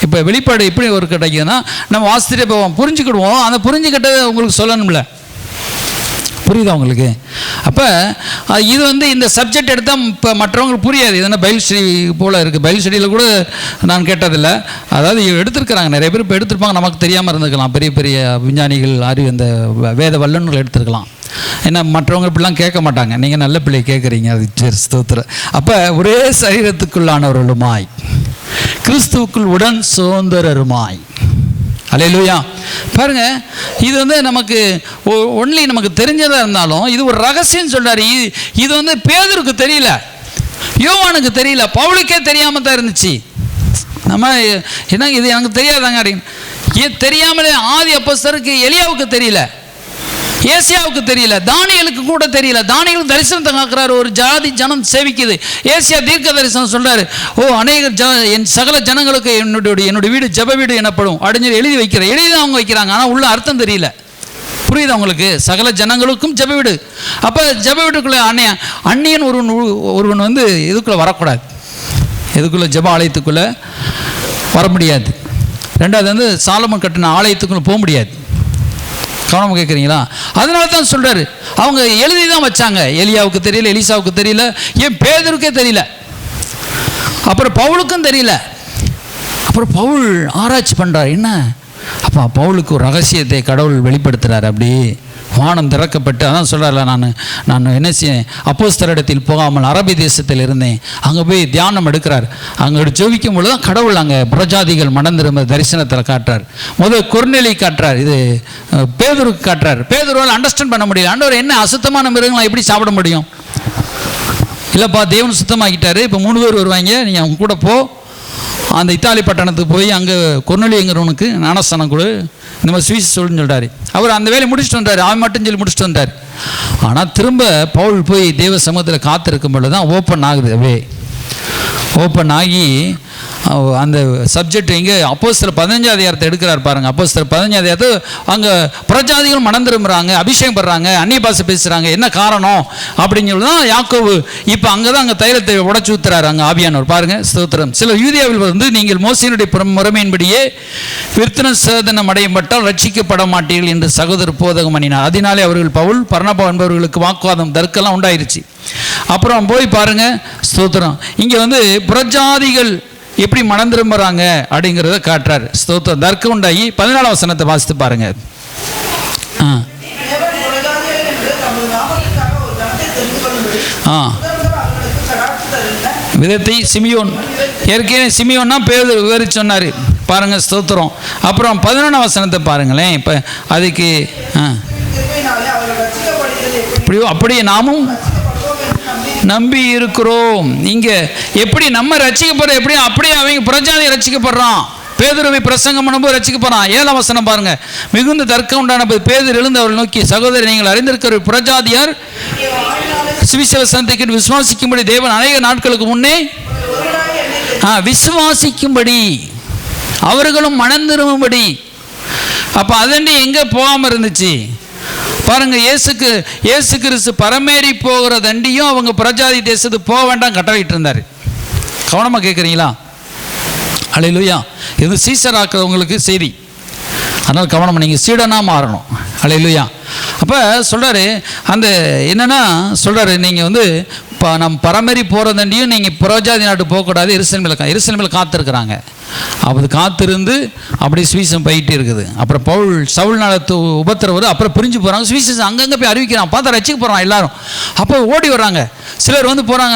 இப்போ வெளிப்பாடு எப்படி ஒரு கிடைக்குதுன்னா, நம்ம வாசித்துட்டே போவோம், புரிஞ்சுக்கிடுவோம். அந்த புரிஞ்சுக்கிட்டதை உங்களுக்கு சொல்லணும்ல. புரியுதா உங்களுக்கு? அப்போ இது இந்த சப்ஜெக்ட் எடுத்தால் இப்போ மற்றவங்களுக்கு புரியாது. இது பைபிள் ஸ்டடி போல் இருக்குது. பைபிள் ஸ்டடியில் கூட நான் கேட்டதில்லை. அதாவது எடுத்துருக்கிறாங்க, நிறைய பேர் இப்போ எடுத்துருப்பாங்க, நமக்கு தெரியாமல் இருந்துக்கலாம். பெரிய பெரிய விஞ்ஞானிகள், அறிவு, இந்த வேத வல்லுநர்கள் எடுத்துருக்கலாம். ஏன்னா மற்றவங்க இப்படிலாம் கேட்க மாட்டாங்க. நீங்கள் நல்ல பிள்ளையை கேட்குறீங்க, அது சரி, ஸ்தோத்திரம். அப்போ ஒரே சரீரத்துக்குள்ளானவர்களுமாய், கிறிஸ்துவுக்குள் உடன் சுதந்திரருமாய். அல்லேலூயா. பாருங்க, இது நமக்கு ஒன்லி நமக்கு தெரிஞ்சதாக இருந்தாலும் இது ஒரு ரகசியம் சொல்றாரு. இது பேதுருக்கு தெரியல, யோவானுக்கு தெரியல, பவுலுக்கே தெரியாம தான் இருந்துச்சு. நம்ம என்ன இது எனக்கு தெரியாதாங்க அப்படின்னு தெரியாமலே ஆதி அப்போஸ்தலருக்கு எலியாவுக்கு தெரியல, ஏசியாவுக்கு தெரியல, தானியலுக்கு கூட தெரியல. தானியலுக்கு தரிசனத்தை காக்குறாரு, ஒரு ஜாதி ஜனம் சேவிக்குது. ஏசியா தீர்க்க தரிசனம் சொல்றாரு, அநேக என் சகல ஜனங்களுக்கு என்னுடைய வீடு ஜெப வீடு எனப்படும் அப்படின்னு எழுதி வைக்கிறேன். எழுதி தான் அவங்க வைக்கிறாங்க, ஆனால் உள்ள அர்த்தம் தெரியல. புரியுது அவங்களுக்கு? சகல ஜனங்களுக்கும் ஜெப வீடு. அப்போ ஜெப வீட்டுக்குள்ள அந்நியன் ஒருவன் இதுக்குள்ளே வரக்கூடாது, எதுக்குள்ளே ஜெப ஆலயத்துக்குள்ளே வர முடியாது. ரெண்டாவது சாலமன் கட்டின ஆலயத்துக்குள்ளே போக முடியாது. கவனம் கேட்குறீங்களா? அதனால தான் சொல்கிறாரு, அவங்க எழுதி தான் வச்சாங்க. எலியாவுக்கு தெரியல, எலிசாவுக்கு தெரியல, ஏன் பேதுருக்கே தெரியல, அப்புறம் பவுலுக்கும் தெரியல. அப்புறம் பவுல் ஆராய்ச்சி பண்ணுறார். என்ன அப்போ பவுலுக்கு ஒரு ரகசியத்தை கடவுள் வெளிப்படுத்துகிறார். அப்படி வானம் திறக்கப்பட்டு, அதான் சொல்கிறார்ல, நான் என்ன செய்ய அப்போஸ்தலரிடத்தில் போகாமல் அரபி தேசத்தில் இருந்தேன். அங்கே போய் தியானம் எடுக்கிறார். அங்கே ஜெபிக்கும் பொழுது தான் கடவுள் அங்கே புறஜாதிகள் மனம் திரும்ப தரிசனத்தில் காட்டுறார். முதல் கொர்நேலி காட்டுறார், இது பேதுருக்கு காட்டுறார். பேதுருவால் அண்டர்ஸ்டாண்ட் பண்ண முடியல. ஆண்டவர் என்ன அசுத்தமான மிருகங்களை எப்படி சாப்பிட முடியும்? இல்லைப்பா, தேவன் சுத்தமாக்கிட்டாரு, இப்போ 3 பேர் வருவாங்க, நீங்கள் அவங்க கூட போ, அந்த இத்தாலி பட்டணத்துக்கு போய் அங்கே கொர்நேலிங்கிறவனுக்கு ஞானஸ்தானம் கொடு, இந்த மாதிரி சுவிஸ் சொல்லுன்னு சொல்கிறாரு. அவர் அந்த வேலையை முடிச்சுட்டு வந்தார், அவன் மட்டும் சொல்லி முடிச்சுட்டு வந்தார். ஆனால் திரும்ப பவுல் போய் தேவ சமூகத்தில் காத்திருக்கும் பொழுது தான் ஓப்பன் ஆகுது. அப்படியே ஓப்பன் ஆகி அந்த சப்ஜெக்ட் இங்கே அப்போஸ்தலர் 15 அதிகாரத்தை எடுக்கிறார் பாருங்கள். அப்போஸ்தலர் 15 அதிகாரத்தை அங்கே புறஜாதிகள் மனம் திரும்புகிறாங்க, அபிஷேகம் படுறாங்க, அந்நிய பாஷை பேசுகிறாங்க, என்ன காரணம் அப்படின்னு சொல்லி தான் யாக்கோபு இப்போ அங்கே தான் அங்கே தைலத்தை உடச்சு ஊத்துறாரு அங்கே ஆவியானவர். பாருங்கள், ஸ்தோத்திரம். சில யூதேயாவில் வந்து நீங்கள் மோசேயினுடைய முறைமையின்படியே விருத்தன சேதனம் அடையப்பட்டால் ரட்சிக்கப்பட மாட்டீர்கள் என்று சகோதரர் போதகம் பண்ணினார். அதனாலே அவர்கள் பவுல் பர்னபா என்பவர்களுக்கு வாக்குவாதம் தர்க்கெல்லாம் உண்டாயிருச்சு. அப்புறம் போய் பாருங்க, ஸ்தோத்திரம். இங்கே வந்து புறஜாதிகள் எப்படி மனம் திரும்புறாங்க அப்படிங்கிறத காட்டுறாரு. ஸ்தோத்திரம். தர்க்கம் உண்டாகி 14 வசனத்தை வாசித்து பாருங்க. விதத்தை சிமியோன், ஏற்கனவே சிமியோன்னா பேர் விவரிச்சு சொன்னார் பாருங்க. ஸ்தோத்திரம். அப்புறம் 11 வசனத்தை பாருங்களேன். இப்போ அதுக்கு அப்படியே நாமும் நம்பி இருக்கிறோம். இங்க எப்படி நம்ம ரட்சிக்கப்படுறோம், எப்படி அப்படியே அவங்க புறஜாதி ரட்சிக்கப்படுறான். பேதுருவை பிரசங்கம் பண்ணும்போது ரட்சிக்கப்படுறான். 7 வசனம் பாருங்க. மிகுந்த தர்க்கம் உண்டான பேதுரு எழுந்து அவர்கள் நோக்கி, சகோதரி, நீங்கள் அறிந்திருக்கிற புறஜாதியார் சுவிசேஷத்தை விசுவாசிக்கும்படி தேவன் அநேக நாட்களுக்கு முன்னே விசுவாசிக்கும்படி அவர்களும் மனம் திரும்பும்படி. அப்ப அதண்டி எங்க போகாம இருந்துச்சு பாருங்க. இயேசு கிறிஸ்து பரமேறி போகிற தண்டியும் அவங்க புறஜாதி தேசத்துக்கு போக வேண்டாம் கட்டளையிட்டு இருந்தார். கவனமாக கேட்குறீங்களா? அல்லேலூயா. இது சீசர் ஆக்குறவங்களுக்கு செய்தி. அதனால் கவனம், நீங்கள் சீடனாக மாறணும். அல்லேலூயா. அப்போ சொல்கிறாரு, அந்த என்னென்னா சொல்கிறாரு, நீங்கள் வந்து இப்போ நம்ம பரமேறி போகிறதண்டியும் நீங்கள் புறஜாதி நாட்டு போகக்கூடாது. எருசலேமில் காத்திருக்கிறாங்க. அது காத்திருந்து அப்படி சுவிசேஷம் போயிட்டு இருக்குது. அப்புறம் சவுல் நாளத்து உபத்திரவர் அப்புறம் பிரிஞ்சு போகிறாங்க. சுவிசேஷம் அங்கங்கே போய் அறிவிக்கிறாங்க. பார்த்தா ரட்சிக்க போகிறாங்க எல்லாரும். அப்போ ஓடி வர்றாங்க. சிலர் வந்து போகிறாங்க.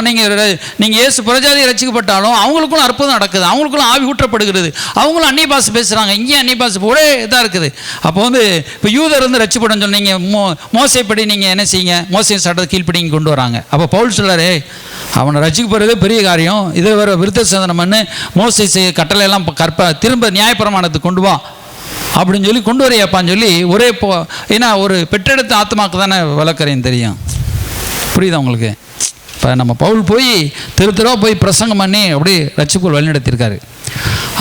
நீங்கள் இயேசு புறஜாதியை ரட்சிக்கப்பட்டாலும் அவங்களுக்குள்ள அற்புதம் நடக்குது, அவங்களுக்குள்ள ஆவி ஊற்றப்படுகிறது, அவங்களும் அந்நிய பாஷை பேசுகிறாங்க, இங்கேயும் அந்நிய பாஷை ஒரே இதாக இருக்குது. அப்போ வந்து இப்போ யூதர் வந்து ரட்சிப்படன்னு சொன்னீங்க, மோசைப்படி நீங்கள் என்ன செய்யுங்க, மோசை சட்டத்தை கீழ்ப்படிங்க கொண்டு வராங்க. அப்போ பவுல் சொல்கிறாரே, அவனை ரட்சிக்கப்படுறதே பெரிய காரியம், இதை வேறு விருத்த சேதனம் பண்ணு, மோசை கட்டளை எல்லாம் திரும்ப நியாயப்பிரமாணத்துக்கு கொண்டு வா அப்படின்னு சொல்லி கொண்டு வரையாப்பான்னு சொல்லி ஒரே ஏன்னா ஒரு பெற்றெடுத்த ஆத்மாக்கு தானே வளர்க்குறேன்னு தெரியும். புரியுதா உங்களுக்கு? இப்போ நம்ம பவுல் போய் தெருவா போய் பிரசங்கம் பண்ணி அப்படி ரட்சிப்புகள் வழிநடத்தியிருக்காரு.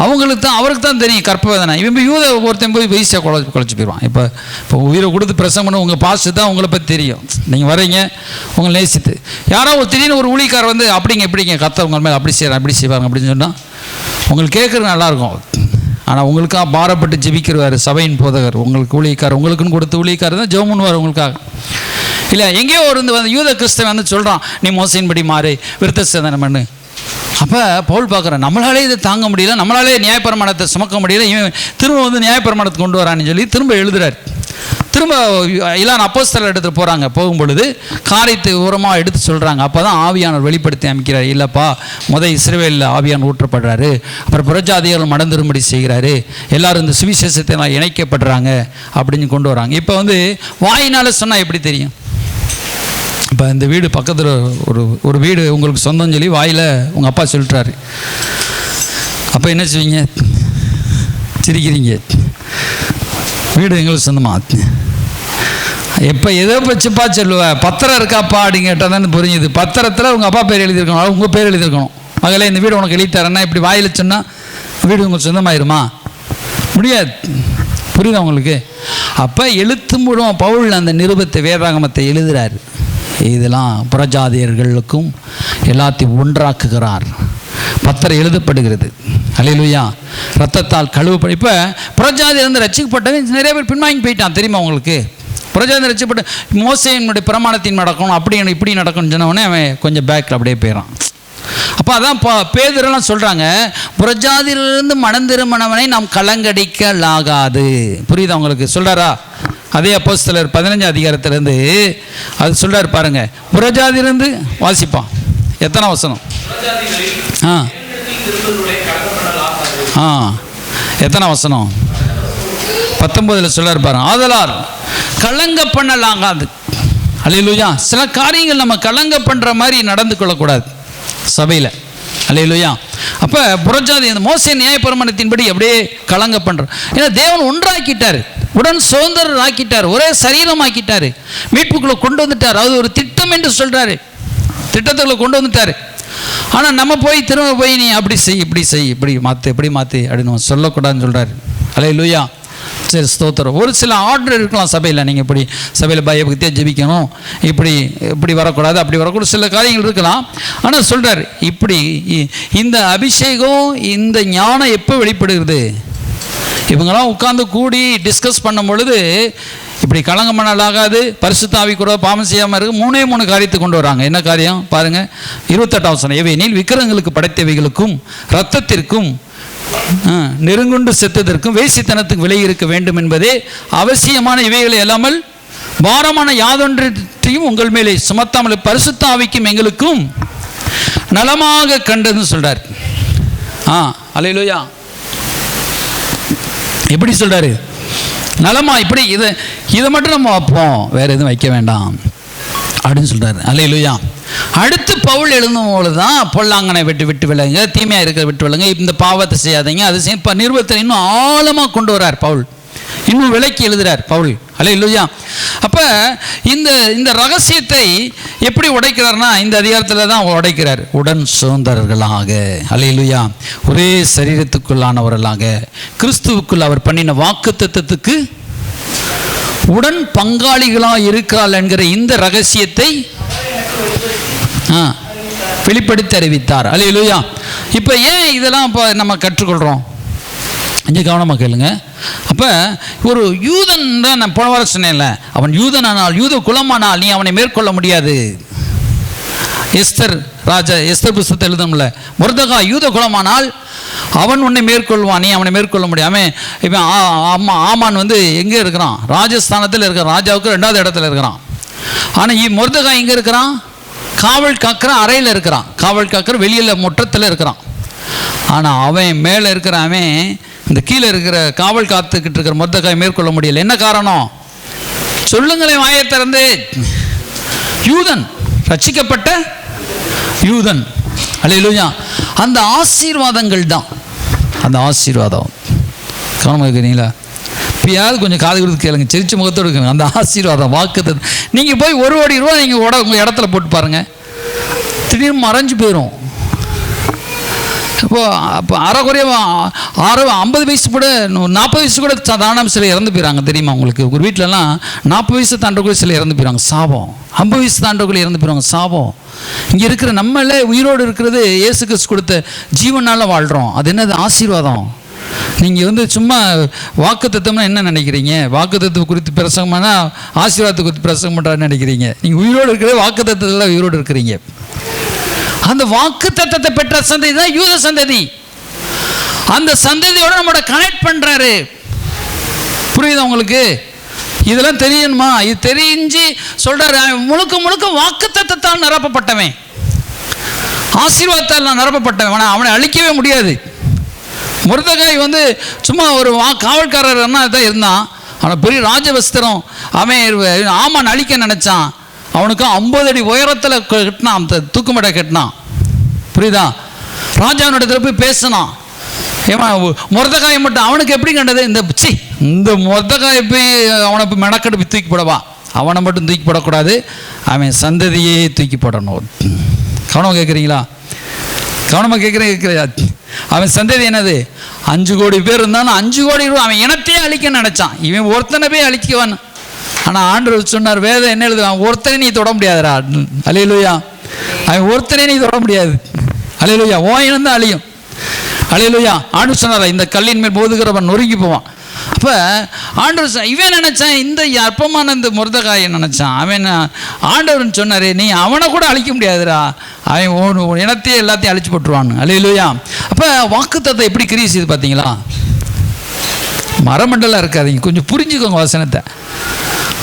அவங்களுக்கு தான், அவருக்கு தான் தெரியும் கற்பவேதனை. இவன் போய் யூத ஒருத்தன் போய் வீசியாக குழச்சி போயிடுவான். இப்போ உயிரை கொடுத்து பிரசங்கம் பண்ண உங்கள் பாஸ்ட்டு தான் உங்களை பற்றி தெரியும். நீங்கள் வரீங்க உங்களை நேசித்து, யாரோ ஒரு திடீர்னு ஒரு ஊழிக்கார் வந்து அப்படிங்க இப்படிங்க கத்த உங்கள் மேலே அப்படி செய்கிறாங்க அப்படி செய்வாங்க அப்படின்னு சொன்னால் உங்களுக்கு கேட்குறது நல்லாயிருக்கும். ஆனால் உங்களுக்காக பாரப்பட்டு ஜெபிக்கிறவார் சபையின் போதகர், உங்களுக்கு ஊழியக்கார், உங்களுக்குன்னு கொடுத்து ஊழியக்கார் தான் ஜெபம் பண்ணுவார் உங்களுக்காக. இல்லை எங்கேயோ ஒரு வந்து யூத கிறிஸ்தவன் வந்து சொல்கிறான், நீ மோசையின்படி மாறு, விருத்த சேதனம் பண்ணு. அப்போ பவுல் பார்க்குறேன், நம்மளாலே இதை தாங்க முடியல, நம்மளாலே நியாயப்பிரமாணத்தை சுமக்க முடியல, இவன் திரும்ப வந்து நியாயப்பிரமாணத்தை கொண்டு வரான்னு சொல்லி திரும்ப எழுதுறார். திரும்ப எல்லாரும் அப்போஸ்தலர் எடுத்துகிட்டு போகிறாங்க. போகும்பொழுது காரியத்தை உரமாக எடுத்து சொல்கிறாங்க. அப்போ தான் ஆவியானவர் வெளிப்படுத்தி அமைக்கிறார். இல்லைப்பா, இஸ்ரவேலில் ஆவியானவர் ஊற்றப்படுறாரு, அப்புறம் புறஜாதிகள் மனம் திரும்படி செய்கிறாரு, எல்லோரும் இந்த சுவிசேஷத்தை இணைக்கப்படுறாங்க அப்படின்னு கொண்டு வராங்க. இப்போ வந்து வாயினால் சொன்னால் எப்படி தெரியும்? இப்போ இந்த வீடு பக்கத்தில் ஒரு வீடு உங்களுக்கு சொந்தம் சொல்லி வாயில் உங்கள் அப்பா சொல்லிட்டாரு. அப்போ என்ன செய்வீங்க? சிரிக்கிறீங்க. வீடு எங்களுக்கு சொந்தமா? எப்போ எதை வச்சுப்பா சொல்லுவேன், பத்திரம் இருக்காப்பா அப்படின்னு கேட்டால் தான் புரிஞ்சுது. பத்திரத்தில் உங்கள் அப்பா பேர் எழுதியிருக்கணும், உங்கள் பேர் எழுதியிருக்கணும். மகளே இந்த வீடு உனக்கு எழுதித்தரேன்னா இப்படி வாயில் சொன்னால் வீடு உங்களுக்கு சொந்தமாயிருமா? முடியாது. புரியுதா உங்களுக்கு? அப்போ எழுத்து மூலம் பவுல் அந்த நிருபத்தை வேதாகமத்தை எழுதுகிறார். இதெல்லாம் புறஜாதியர்களுக்கும் எல்லாத்தையும் ஒன்றாக்குகிறார். பத்திரம் எழுதப்படுகிறது. அல்லேலூயா. ரத்தத்தால் கழுவப்படும். இப்போ புறஜாதியிலிருந்து ரட்சிக்கப்பட்டவன் நிறைய பேர் பின்வாங்கி போயிட்டான். தெரியுமா உங்களுக்கு? புறஜாதி ரட்சிக்கப்பட்ட மோசேயினுடைய பிரமாணத்தின் நடக்கணும், அப்படி இப்படி நடக்கணும்னு சொன்னவொடனே அவன் கொஞ்சம் பேக்கில் அப்படியே போயிடறான். அப்போ அதான் பேதுரெல்லாம் சொல்கிறாங்க, புறஜாதியிலிருந்து மனம் திரும்பினவனை நாம் கலங்கடிக்கலாகாது. புரியுதா உங்களுக்கு? சொல்கிறாரா? அதே அப்போஸ்தலர் 15 அதிகாரத்திலேருந்து அது சொல்கிறார் பாருங்க. புறஜாதியிலிருந்து வாசிப்பான். எத்தனை வசனம்? எத்தனை வசனம்? 19 சொல்கிறார் பாருங்க. ஆதலால் கலங்க பண்ணலாகாது. அல்லேலூயா. சில காரியங்கள் நம்ம கலங்க பண்ணுற மாதிரி நடந்து கொள்ளக்கூடாது சபையில். அல்லேலூயா. அப்போ புறஜாதி அந்த மோசே நியாயப்பிரமாணத்தின்படி அப்படியே கலங்க பண்ணுறோம். ஏன்னா தேவன் ஒன்றாக்கிட்டார், உடன் சுதந்திரர் ஆக்கிட்டார், ஒரே சரீரம் ஆக்கிட்டார், மீட்புக்குள்ளே கொண்டு வந்துட்டார். அது ஒரு திட்டம் என்று சொல்கிறாரு. திட்டத்துக்குள்ளே கொண்டு வந்துட்டார். ஆனால் நம்ம போய் திரும்ப போய் நீ அப்படி செய் இப்படி செய் இப்படி மாற்று இப்படி மாற்று அப்படின்னு சொல்லக்கூடாதுன்னு சொல்கிறார். அல்லேலூயா. சரி, ஸ்தோத்திரம். ஒரு சில ஆர்டர் இருக்கலாம் சபையில், நீங்கள் இப்படி சபையில் பயபக்தியாக ஜெபிக்கணும், இப்படி வரக்கூடாது, அப்படி வரக்கூடாது, சில காரியங்கள் இருக்கலாம். ஆனால் சொல்கிறார், இப்படி இந்த அபிஷேகம் இந்த ஞானம் எப்போ வெளிப்படுகிறது? இவங்களாம் உட்கார்ந்து கூடி டிஸ்கஸ் பண்ணும் பொழுது இப்படி கலங்க மணல் ஆகாது, பரிசுத்த ஆவி கூட பாவம் செய்யாமல் இருக்கு, 3 காரியத்தை கொண்டு வராங்க. என்ன காரியம் பாருங்கள், 28ஆம் வசனம். எவையெனில் விக்கிரகங்களுக்கு படைத்தவைகளுக்கும் இரத்தத்திற்கும் நெருங்குண்டு செத்ததற்கும் வேசித்தனத்துக்கு விலை இருக்க வேண்டும் என்பதே அவசியமான இவைகளை இல்லாமல் பாரமான யாதொன்றையும் உங்கள் மேலே சுமத்தாமல் பரிசுத்த ஆவிக்கும் எங்களுக்கும் நலமாக கண்டதுன்னு சொல்றார். அல்லேலூயா. எப்படி சொல்றாரு? நலமா இப்படி இதை மட்டும் நம்ம வைப்போம், வேற எதுவும் வைக்க வேண்டாம் அப்படின்னு சொல்றாரு. அல்லேலூயா. அடுத்து பவுல் எழுதும் போது தான் பொல்லாங்கனை விட்டு விலங்க, தீமையாக இருக்கிற விட்டு விலங்க, இந்த பாவத்தை செய்யாதீங்க, அது செய்ய நிருபத்தில் இன்னும் ஆழமாக கொண்டு வரார் பவுல், இன்னும் விளக்கி எழுதுறார் பவுல். அல்லேலூயா. அப்போ இந்த ரகசியத்தை எப்படி உடைக்கிறார்னா இந்த அதிகாரத்தில் தான் உடைக்கிறார். உடன் சுதந்திரர்களாக, அல்லேலூயா, ஒரே சரீரத்துக்குள்ளானவர்களாக, கிறிஸ்துவுக்குள் அவர் பண்ணின வாக்குத்தத்தத்துக்கு உடன் பங்காளிகளாக இருக்கிறாள் என்கிற இந்த ரகசியத்தை வெளிப்படுத்தி அறிவித்தார். அல்லேலூயா. இப்போ ஏன் இதெல்லாம் இப்போ நம்ம கற்றுக்கொள்கிறோம்? கொஞ்சம் கவனமாக கேளுங்க. அப்போ ஒரு யூதன் தான் நான் போன வாரம் சொன்னேன்ல, அவன் யூதனானால், யூத குலமானால் நீ அவனை மேற்கொள்ள முடியாது. எஸ்தர் புஸ்தகத்தை எழுதணும்ல, மொர்தெகாய் யூத குலமானால் அவன் உன்னை மேற்கொள்வான், நீ அவனை மேற்கொள்ள முடியாம. இப்போ ஆமான் எங்கே இருக்கிறான்? ராஜஸ்தானத்தில் இருக்கிறான், ராஜாவுக்கு 2வது இடத்துல இருக்கிறான். ஆனால் மொர்தெகாய் எங்கே இருக்கிறான்? காவல் காக்கிற அறையில் இருக்கிறான், காவல் காக்கிற வெளியில் முற்றத்தில் இருக்கிறான். ஆனால் அவன் மேலே இருக்கிறான், இந்த கீழே இருக்கிற காவல் காத்துக்கிட்டு இருக்கிற மொர்தெகாய் மேற்கொள்ள முடியல. என்ன காரணம் சொல்லுங்களேன், வாயை திறந்து. யூதன், ரட்சிக்கப்பட்ட யூதன். அல்லேலூயா. அந்த ஆசீர்வாதங்கள் தான், அந்த ஆசீர்வாதம் கவனமாக இருக்கிறீங்களா? இப்பயாவது கொஞ்சம் காது கொடுத்து கேளுங்க, சிரிச்ச முகத்தோடு இருக்குங்க. அந்த ஆசீர்வாதம் வாக்கு, நீங்கள் போய் ₹1 கோடி நீங்கள் உங்கள் இடத்துல போட்டு பாருங்கள், திடீர்னு மறைஞ்சு போயிடும். அப்போ அரைக்குறைய 50 வயசு கூட 40 வயசு கூட தானம் சில இறந்து போயிடறாங்க. தெரியுமா உங்களுக்கு? ஒரு வீட்டிலலாம் 40 வயசு தாண்டக்குள்ள சில இறந்து போயிடறாங்க, சாபம். 50 வயசு தாண்டக்குள்ள இறந்து போயிடுவாங்க, சாபம். இங்கே இருக்கிற நம்மளே உயிரோடு இருக்கிறது இயேசு கிறிஸ்து கொடுத்த ஜீவனால் வாழ்கிறோம். அது என்னது? ஆசீர்வாதம். நீங்கள் சும்மா வாக்குத்தத்தம்னா என்ன நினைக்கிறீங்க? வாக்குத்தத்தை குறித்து பிரசங்கம்னா ஆசீர்வாதத்தை குறித்து பிரசங்கம் பண்ணுறான்னு நினைக்கிறீங்க? நீங்கள் உயிரோடு இருக்கிற வாக்குத்தத்தத்தில் உயிரோடு இருக்கிறீங்க. அந்த வாக்குத்தத்தத்தை பெற்ற சந்ததி தான் யூத சந்ததி. அந்த சந்ததியோட நம்மளோட கனெக்ட் பண்ணுறாரு. புரியுதா உங்களுக்கு? இதெல்லாம் தெரியணுமா? இது தெரிஞ்சு சொல்கிறாரு, முழுக்க முழுக்க வாக்குத்தத்தத்தால் நிரப்பப்பட்டவன், ஆசீர்வாதத்தால் நிரப்பப்பட்டவன். ஆனால் அவனை அழிக்கவே முடியாது. மொர்தெகாய் சும்மா ஒரு காவல்காரர் தான் இருந்தான். ஆனால் பெரிய ராஜவஸ்திரம். அவன் ஆமான் அழிக்க நினச்சான். அவனுக்கு 50 அடி உயரத்தில் கட்டினான், தூக்குமடை கட்டினான். புரியுதா? ராஜாவினிடத்தில் போய் பேசினான். மொர்தெகாய் மட்டும் அவனுக்கு எப்படி கண்டது? இந்த மொர்தெகாய் போய் அவனை போய் மெனக்கெடு தூக்கி போடவா? அவனை மட்டும் தூக்கி போடக்கூடாது, அவன் சந்ததியே தூக்கி போடணும். கவனமாக கேட்குறீங்களா? கவனமாக கேட்குறீங்க? அவன் சந்ததி என்னது? 5 கோடி பேர் இருந்தாலும் 5 கோடி ரூபா அவன் இனத்தையே அழிக்க நினைச்சான். இவன் ஒருத்தனை போய் அழிக்குவான். ஆனால் ஆண்டவர் சொன்னார், வேதம் என்ன எழுது? அவன் ஒருத்தனை நீ தொட முடியாதுடா. அல்லேலூயா. அவன் ஒருத்தனை நீ தொட முடியாது. அல்லேலூயா. ஓ இனம் தான் அழியும். அல்லேலூயா. ஆண்டவர் சொன்னார், இந்த கல்லின் மேல் மோதுகிறவன் நொறுங்கி போவான். அப்போ ஆண்டவர் இவன் நினச்சான், இந்த அற்பமான இந்த மொர்தெகாயை நினச்சான். அவன் ஆண்டவர்னு சொன்னார், நீ அவனை கூட அழிக்க முடியாதுடா, அவன் இனத்தையே எல்லாத்தையும் அழிச்சு போட்டுருவான். அல்லேலூயா. அப்போ வாக்குத்தத்தம் எப்படி கிரியை செய்து பார்த்தீங்களா? மரமண்டலம் இருக்காதீங்க, கொஞ்சம் புரிஞ்சுக்கோங்க வசனத்தை.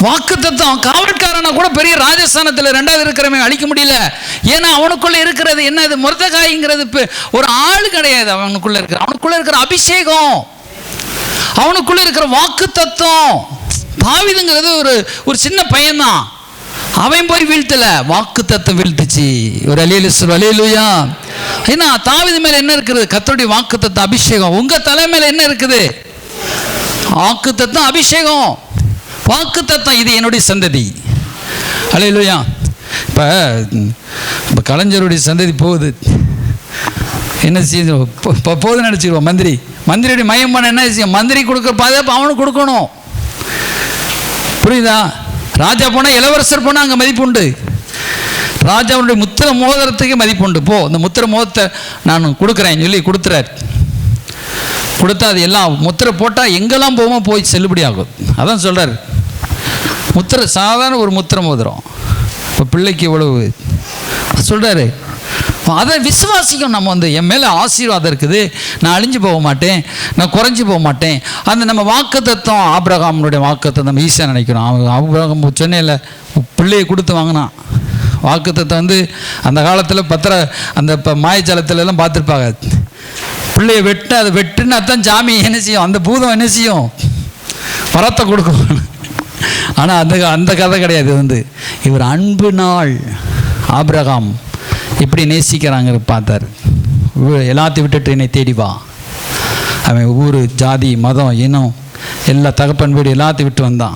வாக்குத்தத்தம் காவல்காரனை கூட பெரிய ராஜஸ்தானத்தில் 2வது இருக்கிறவன் அழிக்க முடியல. ஏன்னா அவனுக்குள்ள இருக்கிறது என்ன? மொர்தெகாய்ங்கிறது ஒரு ஆள் கிடையாது. அவனுக்குள்ள இருக்கிற அபிஷேகம், அவனுக்குள்ள இருக்கிற வாக்குத்தத்தம். தாவீதுங்கிறது ஒரு சின்ன பையன்தான். அவன் போய் வீழ்த்தல, வாக்குத்தத்தம் வீழ்த்துச்சு. ஒரு அல்லேலூயா. ஏன்னா தாவீது மேல என்ன இருக்குது? கர்த்தருடைய வாக்குத்தத்தம், அபிஷேகம். உங்க தலை மேல என்ன இருக்குது? வாக்குத்தத்தம், அபிஷேகம், வாக்குத்தத்தம். இது என்னுடைய சந்ததி. அல்லேலூயா. இப்போ கலைஞருடைய சந்ததி போகுது, என்ன செய்யும் போகுதுன்னு நினச்சிக்குவோம். மந்திரியுடைய மையம் பண்ண என்ன செய்யும்? மந்திரி கொடுக்குற பாதுகாப்பு அவனுக்கு கொடுக்கணும். புரியுதா? ராஜா போனால், இளவரசர் போனால் அங்கே மதிப்பு உண்டு. ராஜாவுடைய முத்திர மோதிரத்துக்கே மதிப்பு உண்டு. போ, இந்த முத்திர மோதிரத்தை நான் கொடுக்குறேன்னு சொல்லி கொடுத்துறாரு. கொடுத்தா அது எல்லாம் முத்திரை போட்டால் எங்கெல்லாம் போவோமோ போய் செல்லுபடி ஆகும். அதான் சொல்கிறார். முத்திரை சாதாரண ஒரு முத்திர மோதிரம். இப்போ பிள்ளைக்கு இவ்வளவு சொல்கிறாரு. அதை விசுவாசிக்கும். நம்ம என் மேலே ஆசீர்வாதம் இருக்குது, நான் அழிஞ்சு போக மாட்டேன், நான் குறைஞ்சி போக மாட்டேன். அந்த நம்ம வாக்குத்தத்தம், ஆபிரகாமுடைய வாக்குத்தத்தம் நம்ம ஈஸியாக நினைக்கிறோம். ஆபிரகாம் சென்னையில் பிள்ளையை கொடுத்து வாங்கினான். வாக்குத்தத்தம் அந்த காலத்தில் அந்த மாயஜாலத்துலலாம் பார்த்துருப்பாங்க. பிள்ளையை அதை வெட்டுன்னு அதான் சாமி என்ன செய்யும், அந்த பூதம் என்ன செய்யும், வரத்தை கொடுக்கும். ஆனால் அந்த கதை கிடையாது. இவர் அன்பு நாள் ஆபிரகாம் எப்படி நேசிக்கிறாங்க பார்த்தார். எல்லாத்தையும் விட்டுட்டு என்னை தேடி வா. அவன் ஊர், ஜாதி, மதம், இனம், எல்லா தகப்பன் வீடு எல்லாத்தையும் விட்டு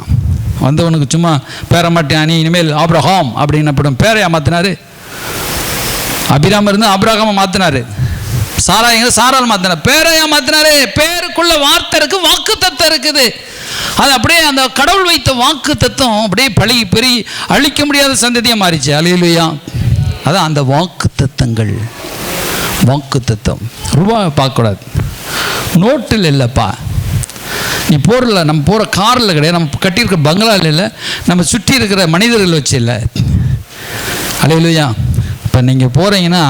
வந்தவனுக்கு சும்மா பேர மாட்டேன், நீ இனிமேல் ஆபிரகாம் அப்படின்னு பேரையா மாற்றினார். அபிராம இருந்து ஆபிரகாம மாற்றினார். சாரால் மாற்றினார். பேரையா மாற்றினாரு. பேருக்குள்ள வார்த்தை இருக்கு, வாக்கு தத்தம் இருக்குது. அது அப்படியே அந்த கடவுள் வைத்த வாக்கு தத்தம் அப்படியே பழகி பெரிய அழிக்க முடியாத சந்ததியாக மாறிச்சு. அல்லேலூயா. அதான் அந்த வாக்கு தத்தங்கள். வாக்கு தத்தம் ரூபாய் பார்க்கக்கூடாது, நோட்டில் இல்லைப்பா. நீ போகிறல, நம்ம போகிற காரில் கிடையாது, நம்ம கட்டியிருக்கிற பங்களாவில் இல்லை, நம்ம சுற்றி இருக்கிற மனிதர்கள் வச்சு இல்லை. அல்லேலூயா. இப்போ நீங்கள் போகிறீங்கன்னா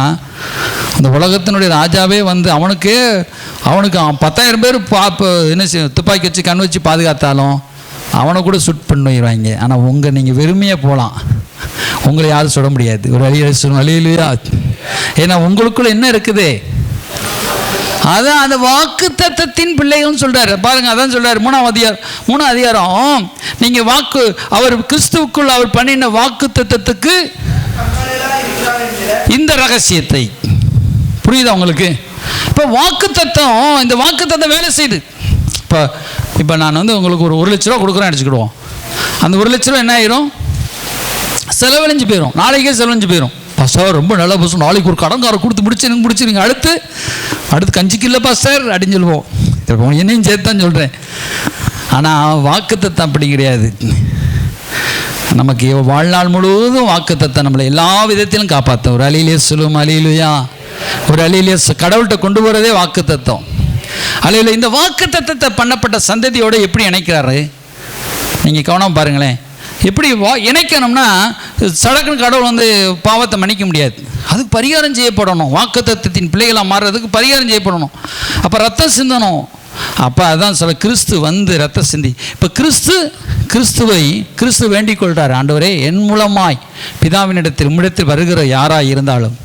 அந்த உலகத்தினுடைய ராஜாவே அவனுக்கு 10,000 பேர் என்ன துப்பாக்கி வச்சு கண் வச்சு பாதுகாத்தாலும் அவனை கூட சுட் பண்ணிடுவாங்க. ஆனால் நீங்கள் வெறுமையாக போகலாம், உங்களை யாரும் சுட முடியாது. ஒரு அழியிலையா? ஏன்னா உங்களுக்குள்ள என்ன இருக்குது? அதான் அந்த வாக்கு தத்தத்தின் பிள்ளைகள்னு சொல்றாரு பாருங்க. அதான் சொல்றாரு 3ஆம் அதிகாரம். நீங்க அவர் கிறிஸ்துவுக்குள் அவர் பண்ணின வாக்கு தத்தத்துக்கு இந்த ரகசியத்தை, புரியுதா உங்களுக்கு? இப்போ வாக்கு தத்தம், இந்த வாக்கு தத்தம் வேலை செய்யுது. இப்போ நான் உங்களுக்கு ஒரு 1 லட்ச ரூபா கொடுக்குறேன் அடிச்சுக்கிடுவோம். அந்த 1 லட்ச ரூபா என்ன ஆயிரும்? செலவழிஞ்சு போயிடும். நாளைக்கே செலவழிஞ்சு போயிடும். பாஸ்டர் ரொம்ப நல்லா பேசும், நாளைக்கு ஒரு கடங்காரை கொடுத்து முடிச்சிருங்க, அடுத்து கஞ்சிக்கு இல்லை பாஸ்டர் அப்படின்னு சொல்லுவோம். என்னையும் சேர்த்தான் சொல்கிறேன். ஆனால் வாக்குத்தத்தம் அப்படி கிடையாது. நமக்கு வாழ்நாள் முழுவதும் வாக்குத்தத்தம் நம்மளை எல்லா விதத்திலும் காப்பாற்றும். ஒரு அலியிலே சொல்லும் அலியிலுயா, ஒரு அலியிலே கடவுள்கிட்ட கொண்டு போகிறதே வாக்குத்தத்தம். அலையில் இந்த வாக்குத்தத்தத்தை பண்ணப்பட்ட சந்ததியோடு எப்படி இணைக்கிறாரு நீங்கள் கவனம் பாருங்களேன். எப்படி இணைக்கணும்னா சடக்குன்னு கடவுள் பாவத்தை மன்னிக்க முடியாது. அதுக்கு பரிகாரம் செய்யப்படணும். வாக்குத்தத்தத்தின் பிள்ளைகளாக மாறுறதுக்கு பரிகாரம் செய்யப்படணும். அப்போ ரத்தம் சிந்தணும். அப்போ அதான் சொல்ல கிறிஸ்து ரத்தம் சிந்தி. இப்போ கிறிஸ்து வேண்டிக் கொள்கிறார். ஆண்டவரே, என் மூலமாய் பிதாவினிடத்தில் உம்மிடத்தில் வருகிற யாராக இருந்தாலும்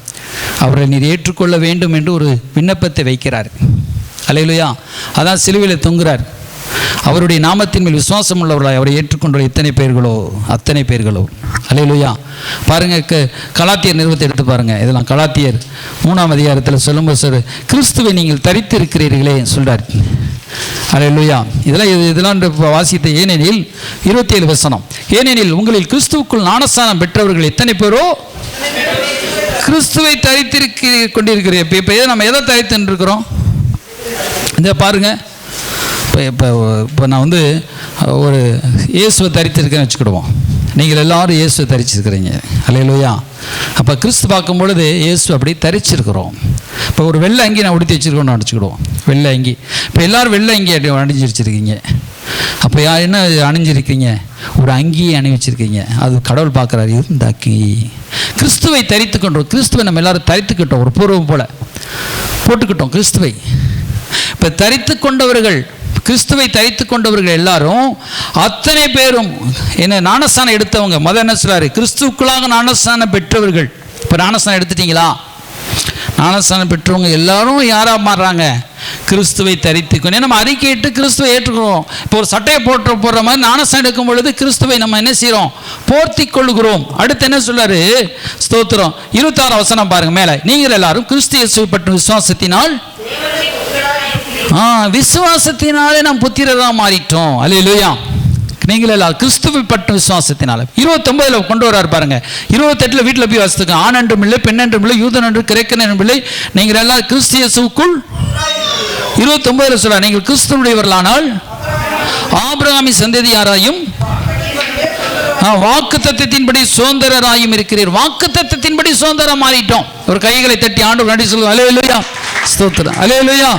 அவரை நீர் ஏற்றுக்கொள்ள வேண்டும் என்று ஒரு விண்ணப்பத்தை வைக்கிறார். அல்லேலூயா. அதான் சிலுவையில் தொங்குறார். அவருடைய நாமத்தின் மேல் விசுவாசம் உள்ளவர்களாய் அவரை ஏற்றுக்கொண்ட அத்தனை பேர்களோ. அல்லேலூயா. பாருங்க, கலாத்தியர் நிறுவத்தை எடுத்து பாருங்க. இதெல்லாம் கலாத்தியர் 3ஆம் அதிகாரத்தில் சொல்லும்போது கிறிஸ்துவை நீங்கள் தரித்து இருக்கிறீர்களே சொல்றார். அல்லேலூயா. இதெல்லாம் வாசித்த. ஏனெனில் 27 வசனம், ஏனெனில் உங்களில் கிறிஸ்துவுக்குள் ஞானஸ்நானம் பெற்றவர்கள் எத்தனை பேரோ கிறிஸ்துவை தரித்து கொண்டிருக்கிறேன். இப்போ நம்ம எதை தரித்து இருக்கிறோம்? இந்த பாருங்க, இப்போ நான் ஒரு இயேசுவை தரித்திருக்கேன்னு வச்சுக்கிடுவோம். நீங்கள் எல்லோரும் இயேசுவை தரிச்சிருக்கிறீங்க. அல்லேலூயா. அப்போ கிறிஸ்து பார்க்கும் பொழுது இயேசு அப்படி தரிச்சிருக்கிறோம். இப்போ ஒரு வெள்ளை அங்கி நான் உடுத்தி வச்சுருக்கோன்னு நினச்சிக்கிடுவோம். வெள்ளை அங்கி. இப்போ எல்லோரும் வெள்ளை அங்கி அணிஞ்சிருச்சிருக்கீங்க. அப்போ என்ன அணிஞ்சிருக்கீங்க? ஒரு அங்கியை அணிவிச்சிருக்கீங்க. அது கடவுள் பார்க்குறாரு. இந்த அங்கி கிறிஸ்துவை தரித்து கொண்டோம். கிறிஸ்துவை நம்ம எல்லோரும் தரித்துக்கிட்டோம். ஒரு பூர்வம் போல் போட்டுக்கிட்டோம் கிறிஸ்துவை. இப்போ கிறிஸ்துவை தரித்து கொண்டவர்கள் எல்லாரும் அத்தனை பேரும் என்ன ஞானஸ்நானம் எடுத்தவங்க. என்ன சொல்றாரு? கிறிஸ்துவுக்குள்ளாக ஞானஸ்நானம் பெற்றவர்கள். இப்போ ஞானஸ்நானம் எடுத்துட்டீங்களா? ஞானஸ்நானம் பெற்றவங்க எல்லாரும் யாராக மாறுறாங்க? கிறிஸ்துவை தரித்துக்கணும். நம்ம அறிக்கையிட்டு கிறிஸ்துவை ஏற்றுக்கிறோம். இப்போ ஒரு சட்டையை போடுற மாதிரி ஞானஸ்நானம் எடுக்கும் பொழுது கிறிஸ்துவை நம்ம என்ன செய்கிறோம்? போர்த்தி கொள்கிறோம். அடுத்து என்ன சொல்றாரு? ஸ்தோத்திரம். 26 வசனம் பாருங்க மேலே. நீங்கள் எல்லாரும் கிறிஸ்து இயேசுவை பற்றும் விசுவாசத்தினாலே நாம் புத்திரராக மாறிட்டோம். அல்லேலூயா. நீங்கள் எல்லாம் கிறிஸ்துவை பட்ட விசுவாசத்தினால. 29 கொண்டு வராரு பாருங்க. 28 வீட்டில் போய் வாசித்துக்க. ஆண் என்றும் இல்லை, பெண் என்றும் இல்லை, யூதன் என்று கிரேக்கன் என்றும் இல்லை, நீங்கள் எல்லாம் கிறிஸ்து இயேசுவுக்குள். 29 சொல்ல, நீங்கள் கிறிஸ்துவுடையவர்களானால் ஆபிரகாமின் சந்ததி யாராயும் வாக்கு தத்தத்தின்படி சுதந்திரராயும் இருக்கிறீர். வாக்கு தத்தத்தின்படி சுதந்திரம் மாறிட்டோம். ஒரு கைகளை தட்டி ஆண்டவர் நன்றி சொல்லுவோம். அல்லேலூயா, ஸ்தோத்திரம், அல்லேலூயா.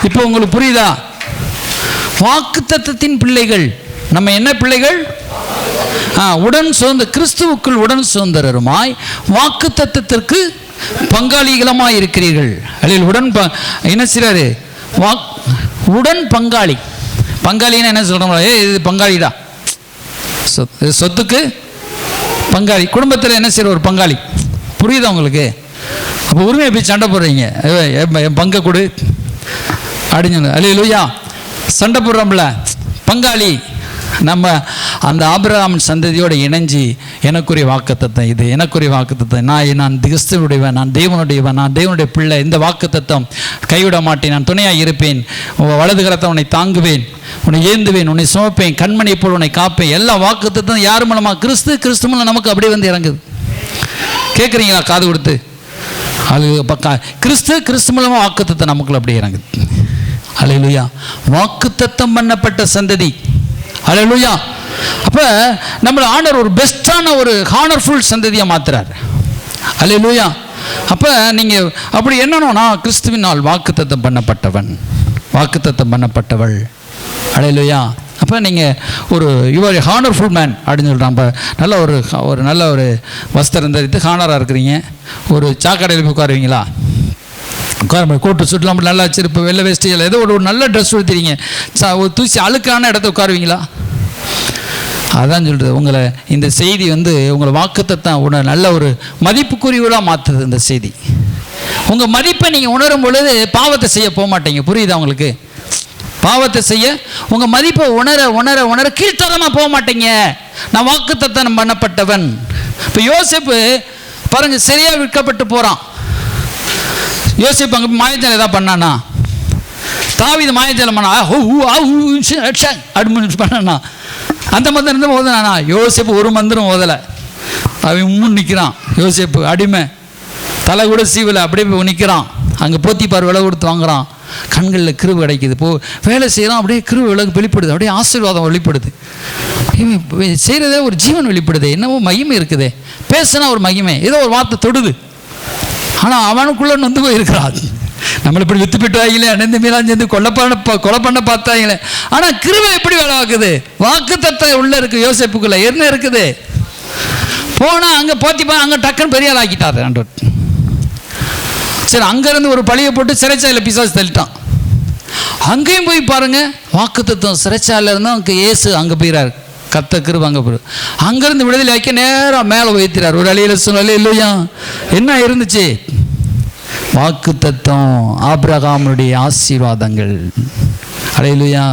இப்போ உங்களுக்கு புரியுதா? வாக்குத்தத்தத்தின் பிள்ளைகள். நம்ம என்ன பிள்ளைகள்? உடன் சுதந்திர, கிறிஸ்துவுக்குள் உடன் சுதந்திரருமாய் வாக்குத்தத்தத்திற்கு பங்காளிகளுமாய் இருக்கிறீர்கள். அல்லேலூயா. உடன் என்ன செய்றாரு? உடன் பங்காளி. பங்காளின்னு என்ன சொல்றோம்? இது பங்காளிடா, சொத்துக்கு பங்காளி. குடும்பத்தில் என்ன செய்யற ஒரு பங்காளி. புரியுதா உங்களுக்கு? அப்போ உரிமையை போய் சண்டை போடுறீங்க, என் பங்கை கொடு அப்படின்னு. அல்லேலூயா. சண்டை போடுறோம்ல, பங்காளி. நம்ம அந்த ஆபிரகாமின் சந்ததியோடு இணைஞ்சி எனக்குரிய வாக்குத்தத்தம் இது, எனக்குரிய வாக்குத்தத்தம். நான் கிறிஸ்துவுடையவன், நான் தேவனுடையவன், நான் தேவனுடைய பிள்ளை. இந்த வாக்குத்தத்தம் கைவிட மாட்டேன், நான் துணையாக இருப்பேன், வலது கரத்தை உன்னை தாங்குவேன், உன்னை ஏந்துவேன், உன்னை சுமப்பேன், கண்மணியை போல் உன்னை காப்பேன். எல்லா வாக்குத்தத்தம் யார் மூலமாக? கிறிஸ்து மூலம் நமக்கு அப்படியே வந்து இறங்குது. கேட்குறீங்களா? காது கொடுத்து. அது பக்கா கிறிஸ்து மூலமாக வாக்குத்தத்தம் நமக்குள்ள அப்படியே இறங்குது. அல்லேலூயா. வாக்குத்தத்தம் பண்ணப்பட்ட சந்ததி. அல்லேலூயா. அப்போ நம்ம ஆண்டவர் ஒரு பெஸ்டான ஒரு ஹானர்ஃபுல் சந்ததியை மாத்துறார். அல்லேலூயா. அப்போ நீங்கள் அப்படி என்னன்னா, கிறிஸ்துவினால் வாக்குத்தத்தம் பண்ணப்பட்டவன், வாக்குத்தத்தம் பண்ணப்பட்டவள். அல்லேலூயா. அப்போ நீங்கள் ஒரு யுவர் ஹானர்ஃபுல் மேன் அப்படின்னு சொல்கிறான். இப்போ நல்ல ஒரு நல்ல ஒரு வஸ்திரம் தரித்து ஹானராக இருக்கிறீங்க. ஒரு சாக்கடையில் போய் உட்காருவீங்களா? கோட்டு சுட்டலாம் நல்லா வச்சிருப்பு, வெள்ளை வேஸ்டியில் ஏதோ ஒரு நல்ல ட்ரெஸ் கொடுத்துறீங்க, ஒரு தூசி அழுக்கான இடத்த உட்காருவீங்களா? அதான் சொல்கிறது. உங்களை இந்த செய்தி வந்து உங்களை வாக்குத்தத்தம் உணர நல்ல ஒரு மதிப்புக்குரியவராக மாற்றுது. இந்த செய்தி உங்கள் மதிப்பை நீங்கள் உணரும் பொழுது பாவத்தை செய்ய போக மாட்டீங்க. புரியுதா உங்களுக்கு? பாவத்தை செய்ய உங்கள் மதிப்பை உணர உணர உணர கீழ்த்தரமாக போக மாட்டீங்க. நான் வாக்குத்தத்தம் பண்ணப்பட்டவன். இப்போ யோசேப்பு பாருங்க, சரியாக விற்கப்பட்டு போகிறான். யோசேப்பு அங்கே மாயஜாலம் ஏதாவது பண்ணானா? தாவீது மாயஜாலம் பண்ணா பண்ணானா? அந்த மந்திரம் ஓதுனானா? யோசேப்பு ஒரு மந்திரம் ஓதலை. அவன் முன் நிற்கிறான். யோசேப்பு அடிமை, தலை கூட சீவலை, அப்படியே நிற்கிறான். அங்கே போத்திப்பார் விலை கொடுத்து வாங்குறான். கண்களில் கிருபை கிடைக்குது. வேலை செய்கிறான், அப்படியே கிருபை விலகு வெளிப்படுது, அப்படியே ஆசீர்வாதம் வெளிப்படுது. செய்கிறதே ஒரு ஜீவன் வெளிப்படுது. என்னவோ மகிமை இருக்குதே. பேசுனா ஒரு மகிமை, ஏதோ ஒரு வார்த்தை தொடுது. ஆனால் அவனுக்குள்ள நொந்து போயிருக்கிறான். நம்மளை இப்படி வித்து போயிட்டாங்களே, அனைந்து மீனாம் சேர்ந்து கொலை பண்ண பார்த்தாங்களே. ஆனால் கிருபை எப்படி வேலை ஆக்குது? வாக்குத்தத்தம் உள்ள இருக்கு. யோசேப்புக்குள்ள என்ன இருக்குது? போனால் அங்கே போத்திப்பா, அங்கே டக்குன்னு பெரிய ஆள் ஆக்கிட்டாரு ஆண்டவர். சரி, அங்கேருந்து ஒரு பழியை போட்டு சிறைச்சாலையில் பிசாசு தள்ளிட்டான். அங்கேயும் போய் பாருங்க, வாக்குத்தத்தம் சிறைச்சாலையில் இருந்தால் அங்கே இயேசு அங்கே போயிறாரு. கத்த கிருபை அங்கே போய் அங்கேருந்து விடுதலை ஆக்கி நேராக மேலே உயர்த்திறார். ஒரு அழியில் சொன்னாலே இல்லையா? என்ன இருந்துச்சு? வாக்குத்தத்தம், ஆபிரகாமுடைய ஆசீர்வாதங்கள். அல்லேலூயா,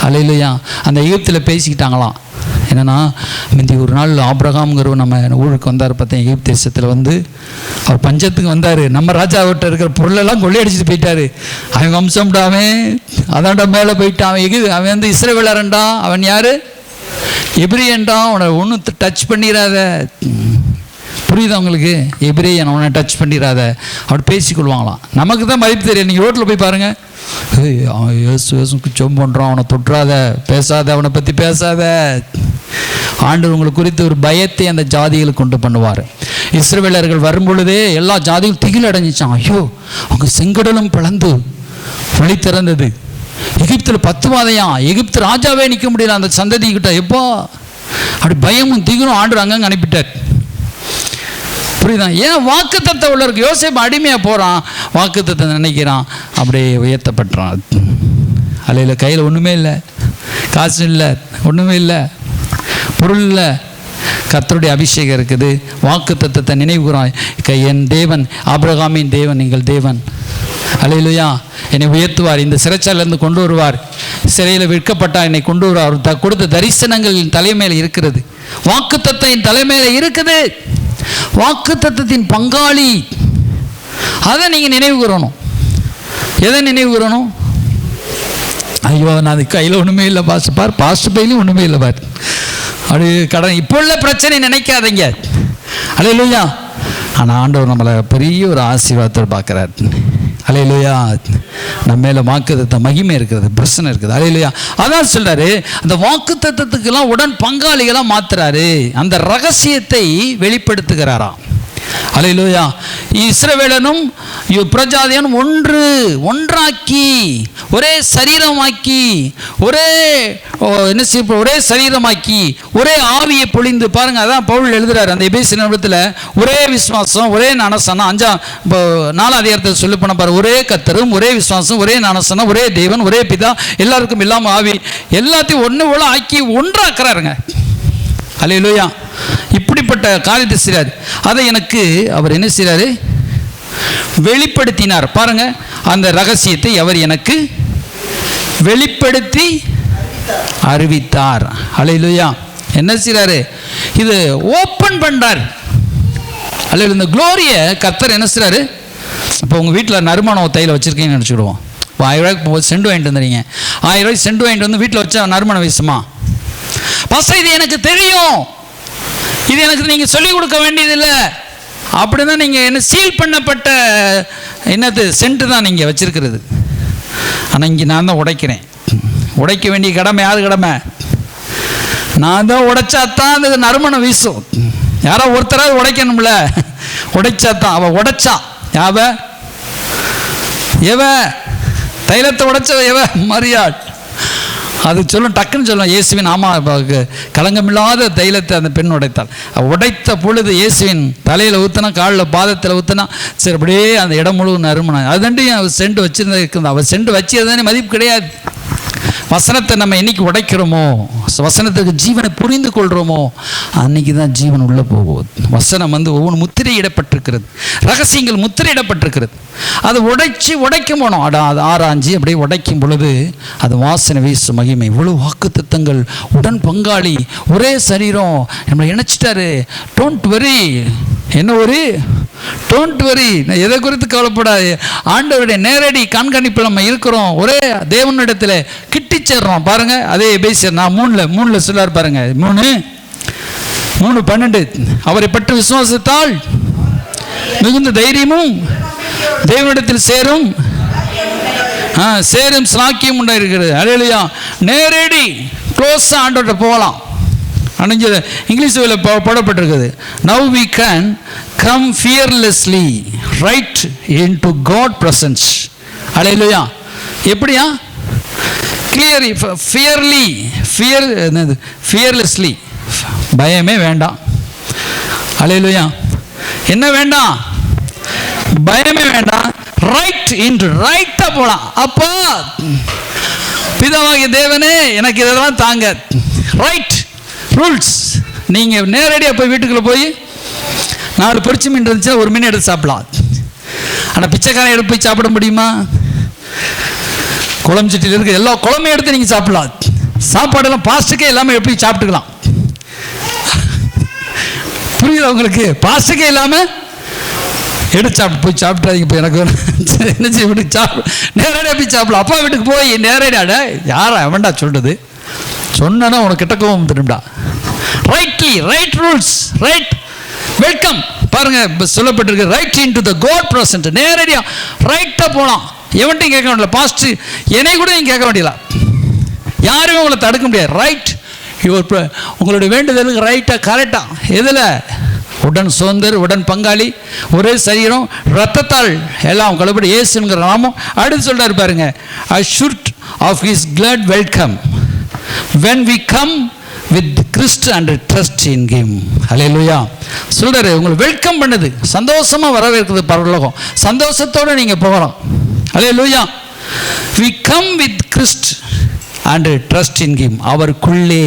அல்லேலூயா. அந்த எகிப்தில் பேசிக்கிட்டாங்களாம். என்னென்னா, முந்தி ஒரு நாள் ஆபிரகாம்ங்கிறவர் நம்ம ஊருக்கு வந்தார். பார்த்தேன், எகிப்து தேசத்தில் வந்து அவர் பஞ்சத்துக்கு வந்தார். நம்ம ராஜாவிட்ட இருக்கிற பொருளெல்லாம் கொள்ளையடிச்சிட்டு போயிட்டார். அவன் வம்சம்டாவே அதான்டா மேலே போயிட்டான். அவன் வந்து இஸ்ரவேலரன்டா. அவன் யார்? எபிரியன்டா. அவனை ஒன்றும் டச் பண்ணிடாத. புரியுதா உங்களுக்கு? எபிரியன், அவனை டச் பண்ணிடாத அப்படி பேசிக்கொள்வாங்களாம். நமக்கு தான் மதிப்பு தெரியும். நீங்கள் ரோட்டில் போய் பாருங்கள், அவன் ஏசுக்கு சொம் பண்ணுறான், அவனை தொற்றாத, பேசாத, அவனை பற்றி பேசாத. ஆண்டவர் உங்களுக்கு குறித்து ஒரு பயத்தை அந்த ஜாதிகளுக்கு கொண்டு பண்ணுவார். இஸ்ரவேலர்கள் வரும்பொழுதே எல்லா ஜாதியும் திகில் அடைஞ்சிச்சான். ஐயோ, அவங்க செங்கடலும் பிளந்து வழி திறந்தது. எகிப்தில் 10 மாதையாம் எகிப்து ராஜாவே நிற்க முடியல அந்த சந்ததி கிட்ட. எப்போ அப்படி பயமும் திகிலும் ஆண்டவர் அங்கங்கே அனுப்பிட்டார். புரியுதா? ஏன்? வாக்குத்தத்தம் உள்ள இருக்கு. யோசேப்பு அடிமையாக போகிறான், வாக்குத்தத்தை நினைக்கிறான், அப்படியே உயர்த்தப்பட்டுறான். அல்லையில் கையில் ஒன்றுமே இல்லை, காசு இல்லை, ஒன்றுமே இல்லை, பொருள் இல்லை. கர்த்தருடைய அபிஷேகம் இருக்குது. வாக்குத்தத்தத்தை நினைவுகிறான். என் தேவன், ஆபிரகாமின் தேவன், நீங்கள் தேவன். அல்லேலூயா. என்னை உயர்த்துவார், இந்த சிறைச்சாலையிலிருந்து கொண்டு வருவார். சிறையில் விற்கப்பட்டா என்னை கொண்டு வருவார். கொடுத்த தரிசனங்கள் என் தலைமையில் இருக்கிறது. வாக்குத்தத்தம் என் தலைமையில் இருக்குது. வாக்குத்தத்தத்தின் பங்காளி. அதை நீங்கள் நினைவு கூறணும். எதை நினைவு கூறணும்? ஐயோ நான் அது கையில் ஒன்றுமே இல்லை பாஸ்டர், பார் பாஸ்டர் பையிலையும் ஒன்றுமே இல்லை பார், அப்படி கடன் இப்போ உள்ள பிரச்சனை நினைக்காதீங்க. அல்லேலூயா. ஆனால் ஆண்டவர் நம்மளை பெரிய ஒரு ஆசீர்வாதத்தை பார்க்குறார். அல்லேலூயா. நம்ம மேலே வாக்குத்தத்த மகிமை இருக்கிறது, பிரச்சனை இருக்குது. அல்லேலூயா. அதான் சொல்றாரு, அந்த வாக்குத்தத்தத்துக்கெல்லாம் உடன் பங்காளிகளாக மாத்துறாரு, அந்த ரகசியத்தை வெளிப்படுத்துகிறாராம். அல்லேலூயா. இஸ்ரவேலனும் பிரஜாதியனும் ஒன்றாக்கி ஒரே சரீரமாக்கி ஒரே சரீரமாக்கி ஒரே ஆவியை பொழிந்து பாருங்க. அதான் பவுல் எழுதுறாரு அந்த எபேசிய நிருபத்தில், ஒரே விசுவாசம் ஒரே ஞானஸ்நானம். 4ஆம் அதிகாரத்தை சொல்லி போன பாரு, ஒரே கர்த்தரும் ஒரே விசுவாசம் ஒரே ஞானஸ்நானம் ஒரே தேவன் ஒரே பிதா எல்லாருக்கும் இல்லாம ஆவி எல்லாத்தையும் ஒன்று போல ஆக்கி ஒன்றாக்குறாருங்க. அல்லேலூயா. இப்படிப்பட்ட காரியத்தை செய்றார். அதை எனக்கு அவர் என்ன செய்றாரு? வெளிப்படுத்தினார். பாருங்க, அந்த ரகசியத்தை அவர் எனக்கு வெளிப்படுத்தி அறிவித்தார். அல்லேலூயா. என்ன செய்றாரு? இது ஓப்பன் பண்றார். அல்லேலூயா. இந்த குளோரியை கர்த்தர் என்ன செய்றாரு? இப்போ உங்கள் வீட்டில் நறுமணம் தைல வச்சுருக்கீங்கன்னு நினச்சிடுவோம். 1000 ரூபாய்க்கு செண்டு வாங்கிட்டு வந்துடுறீங்க. 1000 ரூபாய்க்கு செண்டு வாங்கிட்டு வந்து வீட்டில் வச்சா நறுமணம் வீசுமா? பாஸ்டர் இது எனக்கு தெரியும், இது எனக்கு நீங்கள் சொல்லிக் கொடுக்க வேண்டியதில்லை அப்படின்னா நீங்கள் என்ன சீல் பண்ணப்பட்ட என்னது சென்ட்டு தான் நீங்கள் வச்சிருக்கிறது. ஆனால் இங்கே நான் தான் உடைக்கிறேன். உடைக்க வேண்டிய கடமை யார் கடமை? நான் தான் உடைச்சாத்தான் அந்த நறுமணம் வீசும். யாரோ ஒருத்தராவது உடைக்கணும்ல, உடைச்சாத்தான். அவள் உடைச்சா யாவ எவ தைலத்தை உடைச்சவ எவ? மரியாள். அது சொல்லும், டக்குன்னு சொல்லும், இயேசுவின் களங்கமில்லாத தைலத்தை அந்த பெண் உடைத்தாள். உடைத்த பொழுது இயேசுவின் தலையில் ஊற்றினா, காலில் பாதத்தில் ஊற்றினா, சரி அப்படியே அந்த இடம் முழுவதும் நறுமணம். அதுதாண்டி அவள் செண்டு வச்சிருந்தா, அவள் செண்டு வச்சதுதானே மதிப்பு கிடையாது. வசனத்தை நம்ம என்னைக்கு உடைக்கிறோமோ, வசனத்துக்கு ஜீவனை புரிந்து கொள்கிறோமோ, அன்னைக்கு தான் ஜீவன் உள்ளே போகும். வசனம் ஒவ்வொன்று முத்திரையிடப்பட்டிருக்கிறது, ரகசியங்கள் முத்திரையிடப்பட்டிருக்கிறது. அதை உடைக்கும் போனோம். அது ஆராய்ச்சி அப்படியே உடைக்கும் பொழுது அது வாசனை வீசும் மகிமை. இவ்வளோ வாக்கு தத்தங்கள், உடன் பங்காளி, ஒரே சரீரம், நம்மளை இணைச்சிட்டாரு. டோன்ட் வெரி, என்ன ஒரு டோன்ட் வெரி, எதை குறித்து கவலைப்படாது. ஆண்டவருடைய நேரடி கண்காணிப்பில் நம்ம இருக்கிறோம். ஒரே தேவனிடத்தில் கிட்டி சேர்றோம். பாருங்க, அதே எபேசியர் நான் 3 சொல்லார் பாருங்க. 3:12 அவரை பற்றி விசுவாசத்தால் மிகுந்த தைரியமும் தேவனிடத்தில் சேரும் சாக்கியம் உண்டாயிருக்கிறது. அல்லேலூயா. நேரடி க்ளோஸ் ஆண்டவர்கிட்ட போகலாம். அணிஞ்சது இங்கிலீஷில் போடப்பட்டிருக்குது. Now we can come fearlessly right into God presence. அல்லேலூயா. எப்படியா? கிளியர், ஃபியர்லெஸ்லி, பயமே வேண்டாம். அல்லேலூயா. என்ன வேண்டாம்? பயமே வேண்டாம். ரைட்டா போலாம். அப்போ பிதாவாகிய தேவனே எனக்கு இதெல்லாம் தாங்க. Right rules. நீங்கள் நேரடியாக போய் வீட்டுக்குள்ளே போய் 4 பொரிச்சு மீன் இருந்துச்சுன்னா 1 மீன் எடுத்து சாப்பிடலாம். ஆனால் பிச்சைக்காரன் எடுத்து போய் சாப்பிட முடியுமா? குழம்பு சட்டியில் இருக்க எல்லா குழம்பையும் எடுத்து நீங்கள் சாப்பிடலாம். சாப்பாடெல்லாம் பாஸ்ட்டுக்கே எல்லாமே எப்படி சாப்பிட்டுக்கலாம். புரியுது உங்களுக்கு? பாஸ்ட்டுக்கே இல்லாமல் எடுத்து போய் சாப்பிட்டாதீங்க. இப்போ எனக்கு என்ன செய்ய வீட்டுக்கு நேரடியாக போய் சாப்பிடலாம். அப்பா வீட்டுக்கு போய் நேரடியாட யாரா வேண்டா சொல்றது சொன்னா உனக்கு கிட்ட கோவம் திரும்பா. Right rules, right welcome. பாருங்க சொல்லப்பட்டிருக்கு, right into the God present. நேரடியாக ரைட்டாக போகலாம். எவன்ட்டையும் கேட்க வேண்டியல. பாஸ்ட் என்னை கூட நீங்கள் கேட்க வேண்டியல. யாருமே உங்களை தடுக்க முடியாது. ரைட் உங்களுடைய வேண்டுதலுக்கு ரைட்டாக கரெக்டாக. எதில்? உடன் சோந்தர், உடன் பங்காளி, ஒரே சரீரம், ரத்தத்தால் எல்லாம் கலப்படி இயேசுங்கிற நாமம். அடுத்து சொல்றாரு பாருங்க, assured of his glad welcome when we come with Christ and trust in him. ஹல்லேலூயா. சொல்றாரு, உங்களை வெல்கம் பண்ணுது, சந்தோஷமா வரவேற்கிறது பரலோகம். சந்தோஷத்தோடு நீங்க போகலாம். ஹல்லேலூயா. we come with Christ and trust in him. அவருக்குள்ளே,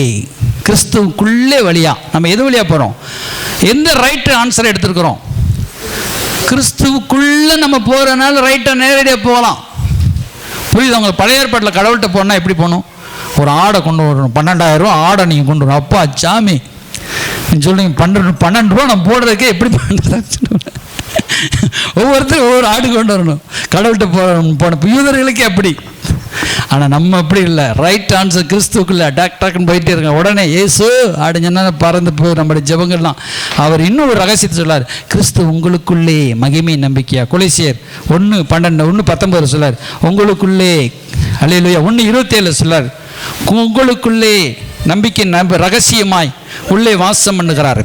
கிறிஸ்துவுக்குள்ளே வழியா. நம்ம எது வழியா போறோம்? எந்த ரைட் ஆன்சர் எடுத்திருக்கிறோம்? கிறிஸ்துவுக்குள்ள நம்ம போறதுனால ரைட்டா நேரடியாக போகலாம். புரியுது உங்களுக்கு? பழைய ஏற்பாட்டில் கடவுள்கிட்ட போனால் எப்படி போகணும்? ஒரு ஆடை கொண்டு வரணும். 12,000 ரூபா ஆடை நீங்கள் கொண்டு வரணும். அப்பா சாமி நீங்கள் சொல்லுங்க, 12 ரூபா நம்ம போடுறதுக்கே எப்படி பண்ணுறது? ஒவ்வொருத்தரும் ஒவ்வொரு ஆடு கொண்டு வரணும். கடவுள்கிட்ட போன யூதர்களுக்கே அப்படி. ஆனால் நம்ம அப்படி இல்லை. ரைட் ஆன்சர் கிறிஸ்துக்குள்ள டாக்டர்னு போயிட்டே இருக்க உடனே ஏசு அப்படின்னா பறந்து போய் நம்மளுடைய ஜெபங்கள்லாம். அவர் இன்னும் ஒரு ரகசியத்தை சொல்லார், கிறிஸ்து உங்களுக்குள்ளே மகிமை நம்பிக்கையா. கொலோசியர் 1:12 1:19 சொல்லார் உங்களுக்குள்ளே. அல்லேலூயா. 1:27 சொல்லார் உங்களுக்குள்ளே நம்பிக்கை ரகசியமாய் உள்ளே வாசம் பண்ணுகிறார்.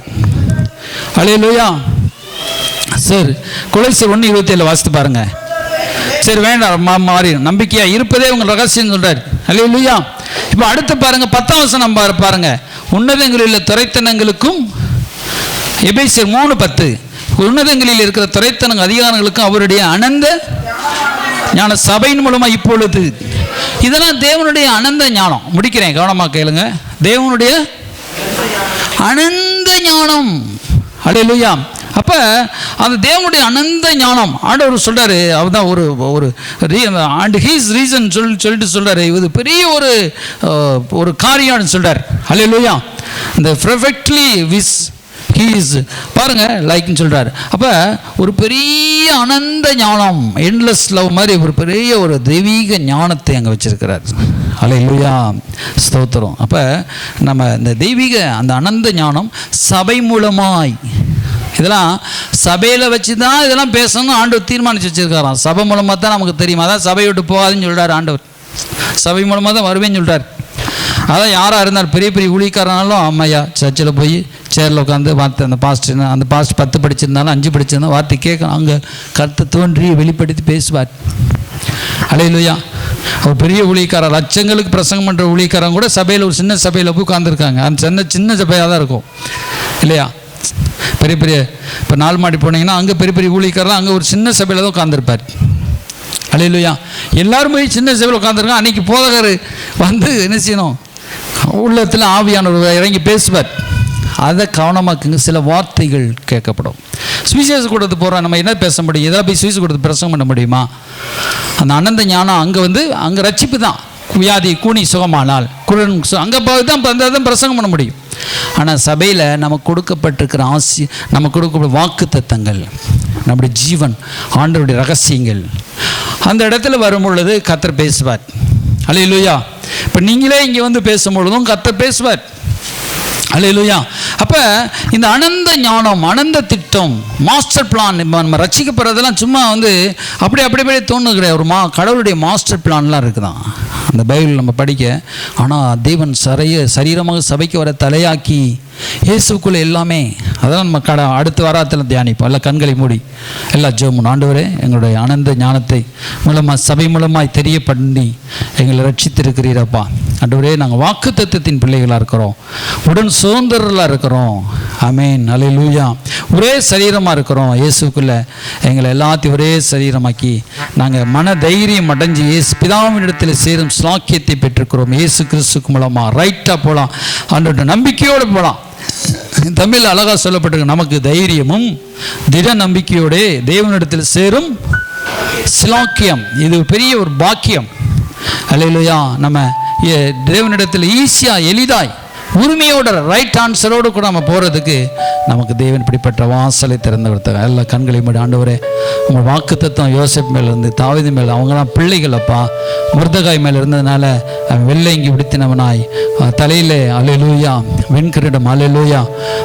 அல்லேலூயா. சரி, கொலோசியர் 1:27 வாசித்து பாருங்க. சரி வேண்டாம் மாறி நம்பிக்கையா இருப்பதே உங்கள் ரகசியம் சொல்றாரு. அல்லேலூயா. இப்போ அடுத்து பாருங்க 10ஆம் வசனம் பாருங்க. உன்னதங்களில் துரைத்தனங்களுக்கும் எபேசியர் 3:10 உன்னதங்களில் இருக்கிற துரைத்தனங்க அதிகாரங்களுக்கும் அவருடைய அனந்த ஞான சபையின் மூலமா இப்பொழுது. இதெல்லாம் தேவனுடைய அனந்த ஞானம். முடிக்கிறேன், கவனமாக கேளுங்க. தேவனுடைய அனந்த ஞானம். அல்லேலூயா. அப்போ அந்த தேவனுடைய அனந்த ஞானம் ஆண்டவர் சொல்கிறாரு. அவர்தான் ஒரு அண்ட் ஹீஸ் ரீசன் சொல்லிட்டு சொல்கிறாரு. இது பெரிய ஒரு காரியம்னு சொல்கிறார். அல்லேலூயா. இந்த பெர்ஃபெக்ட்லி விஸ் ஹீஸ் பாருங்க லைக்னு சொல்கிறார். அப்போ ஒரு பெரிய அனந்த ஞானம், என்லெஸ் லவ் மாதிரி ஒரு பெரிய ஒரு தெய்வீக ஞானத்தை அங்கே வச்சிருக்கிறார். அல்லேலூயா. ஸ்தோத்திரம். அப்போ நம்ம இந்த தெய்வீக அந்த அனந்த ஞானம் சபை மூலமாய், இதெல்லாம் சபையில் வச்சு தான் இதெல்லாம் பேசணும்னு ஆண்டவர் தீர்மானித்து வச்சுருக்காராம். சபை மூலமாக தான் நமக்கு தெரியும். அதான் சபை விட்டு போகாதுன்னு சொல்கிறார் ஆண்டவர். சபை மூலமாக தான் வருவேன்னு சொல்கிறார். அதான் யாராக இருந்தாலும் பெரிய பெரிய ஊழியக்காரனாலும் அம்மையா சர்ச்சில் போய் சேரில் உட்காந்து வார்த்தை அந்த பாஸ்ட் 10 படிச்சிருந்தாலும் 5 படிச்சிருந்தாலும் வார்த்தை கேட்கணும். அங்கே கருத்தை தோன்றி வெளிப்படுத்தி பேசுவார். அல்லேலூயா. ஒரு பெரிய ஊழியக்காரர் லட்சங்களுக்கு பிரசங்கம் பண்ணுற ஊழியக்காரங்க கூட சபையில் ஒரு சின்ன சபையில் போய் உட்காந்துருக்காங்க. அந்த சின்ன சபையாக தான் இருக்கும் இல்லையா. பெரிய பெரிய இப்போ 4 மாடி போனீங்கன்னா அங்கே பெரிய பெரிய ஊழியக்காரலாம் அங்கே ஒரு சின்ன சபையில் தான் உட்காந்துருப்பார். அல்லேலூயா. எல்லாரும் போய் சின்ன சபையில் உட்காந்துருக்காங்க. அன்றைக்கி போதகர் வந்து என்ன செய்யணும், உள்ளத்தில் ஆவியானவர் இறங்கி பேசுவார். அதை கவனமாக்குங்க. சில வார்த்தைகள் கேட்கப்படும். சுவிசேஷ கூடத்துக்கு போகிறோம், நம்ம என்ன பேச முடியும்? எதாவது போய் சுவிசேஷ கூடத்துக்கு பிரசங்கம் பண்ண முடியுமா? அந்த அனந்த ஞானம் அங்கே ரட்சிப்பு தான். வியாதி கூனி சுகமானால் குரன் அங்கே போய் தான் பிரசங்கம் பண்ண முடியும். ஆனால் சபையில் நமக்கு கொடுக்கப்பட்டிருக்கிற நமக்கு கொடுக்கப்பட்ட வாக்கு தத்தங்கள், நம்முடைய ஜீவன், ஆண்டவருடைய ரகசியங்கள் அந்த இடத்துல வரும் பொழுது கர்த்தர் பேசுவார். அல்லேலூயா. இப்போ நீங்களே இங்கே வந்து பேசும் பொழுதும் கர்த்தர் பேசுவார். அல்லேலூயா. அப்போ இந்த அனந்த ஞானம், அனந்த திட்டம், மாஸ்டர் பிளான், நம்ம ரட்சிக்கப்படுறதெல்லாம் சும்மா வந்து அப்படியே தோணு கிடையாது. ஒரு கடவுளுடைய மாஸ்டர் பிளான்லாம் இருக்குதான் அந்த பைபிள் நம்ம படிக்க. ஆனால் தேவன் சரீரமாக சபைக்கு வர தலையாக்கி இயேசுக்குள்ளே எல்லாமே. அதான் நம்ம அடுத்த வாரத்தில் தியானிப்போம். எல்லாம் கண்களை மூடி எல்லாம் ஜெபம். ஆண்டவரே, எங்களுடைய ஆனந்த ஞானத்தை மூலமாக சபை மூலமாய் தெரியப்படி எங்களை ரட்சித்திருக்கிறீரப்பா. ஆண்டவரே, நாங்கள் வாக்கு தத்தத்தின் பிள்ளைகளாக இருக்கிறோம், உடன் சுதந்திரர்களாக இருக்கிறோம். ஆமென். அல்லேலூயா. ஒரே சரீரமாக இருக்கிறோம் இயேசுக்குள்ளே. எங்களை எல்லாத்தையும் ஒரே சரீரமாக்கி நாங்கள் மன தைரியம் அடைஞ்சு இயேசு பிதாவினிடத்தில் சேரும் ஸ்லாக்கியத்தை பெற்றுக்கிறோம். இயேசு கிறிஸ்துக்கு மூலமாக ரைட்டாக போகலாம், ஆண்டோட நம்பிக்கையோடு போகலாம். தமிழ் அழகாக சொல்லப்பட்டிருக்கு, நமக்கு தைரியமும் திட நம்பிக்கையோடு தேவனிடத்தில் சேரும் ஸ்லாக்கியம். இது பெரிய ஒரு பாக்கியம். அல்லேலூயா. நம்ம தேவனிடத்தில் ஈஸியாக எளிதாய் உரிமையோட ரைட் ஆன்சரோடு கூட நம்ம போகிறதுக்கு நமக்கு தேவன் இப்படிப்பட்ட வாசலை திறந்து கொடுத்தாங்க. எல்லா கண்களையும் மூடி ஆண்டவரே, உங்கள் வாக்கு தத்துவம் யோசேப்பு மேலே இருந்து தாவீது மேலே, அவங்களாம் பிள்ளைகள் அப்பா, முர்தகாய் மேலே இருந்ததுனால வெள்ளை இங்கி விடுத்தினவனாய் தலையில் அல்லேலூயா வெண்கிரீடம் அல்லேலூயா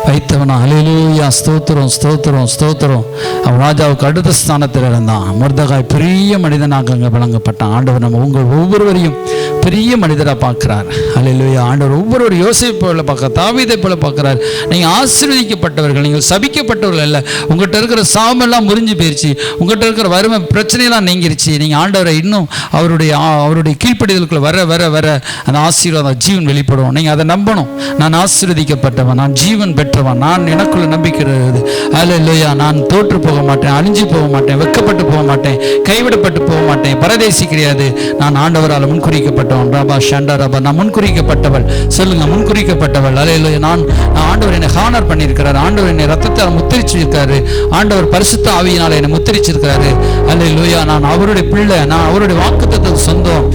வைத்தவனா அல்லேலூயா. ஸ்தோத்திரம் ஸ்தோத்திரம் ஸ்தோத்திரம். அவன் ராஜாவுக்கு அடுத்த ஸ்தானத்தில் இருந்தான். முர்தகாய் பெரிய மனிதனாக அங்கே விளங்கப்பட்டான். ஆண்டவர் நம்ம உங்கள் ஒவ்வொருவரையும் பெரிய மனிதராக பார்க்குறார். அல்லேலூயா. ஆண்டவர் ஒவ்வொரு யோசேப்பு போல பார்க்க, தாவீதை போல பார்க்குறார். நீங்கள் ஆசீர்வதிக்கப்பட்டவர்கள், நீங்கள் சபிக்கப்பட்டவர்கள் அல்ல. உங்கள்கிட்ட இருக்கிற சாமெல்லாம் முறிஞ்சு போயிடுச்சு, உங்கள்கிட்ட இருக்கிற வறுமை பிரச்சனையெல்லாம் நீங்கிருச்சு. நீங்கள் ஆண்டவரை இன்னும் அவருடைய கீழ்ப்படிதலுக்குள்ள வர வர வர அந்த ஆசீர்வாதம் ஜீவன் வெளிப்படும். நீங்கள் அதை நம்பணும். நான் ஆசீர்வதிக்கப்பட்டவன், நான் ஜீவன் பெற்றவன், நான் எனக்குள்ள நம்பிக்கிறது. அல்லேலூயா. நான் தோற்று போக மாட்டேன், அழிஞ்சு போக மாட்டேன், வெக்கப்பட்டு போக மாட்டேன், கைவிடப்பட்டு போக மாட்டேன், பரதேசி கிடையாது. நான் ஆண்டவரால் முன்குறிக்கப்பட்டவன். ரபா ஷண்டா ரபா. நான் முன்குறிக்கப்பட்டவள். சொல்லுங்க, முன்குறிக்கப்பட்டவள். அல்லேலூயா. நான் ஆண்டவர் என்னை ஹானர் பண்ணியிருக்கிறார். ஆண்டவர் என்னை ரத்தத்தால் முத்திரிச்சிருக்காரு. ஆண்டவர் பரிசுத்த ஆவியினால் என்னை முத்திரிச்சிருக்கிறாரு. அல்லேலூயா. நான் அவருடைய பிள்ளை, நான் அவருடைய வாக்குத்தத்தத்துக்கு சொந்தம்,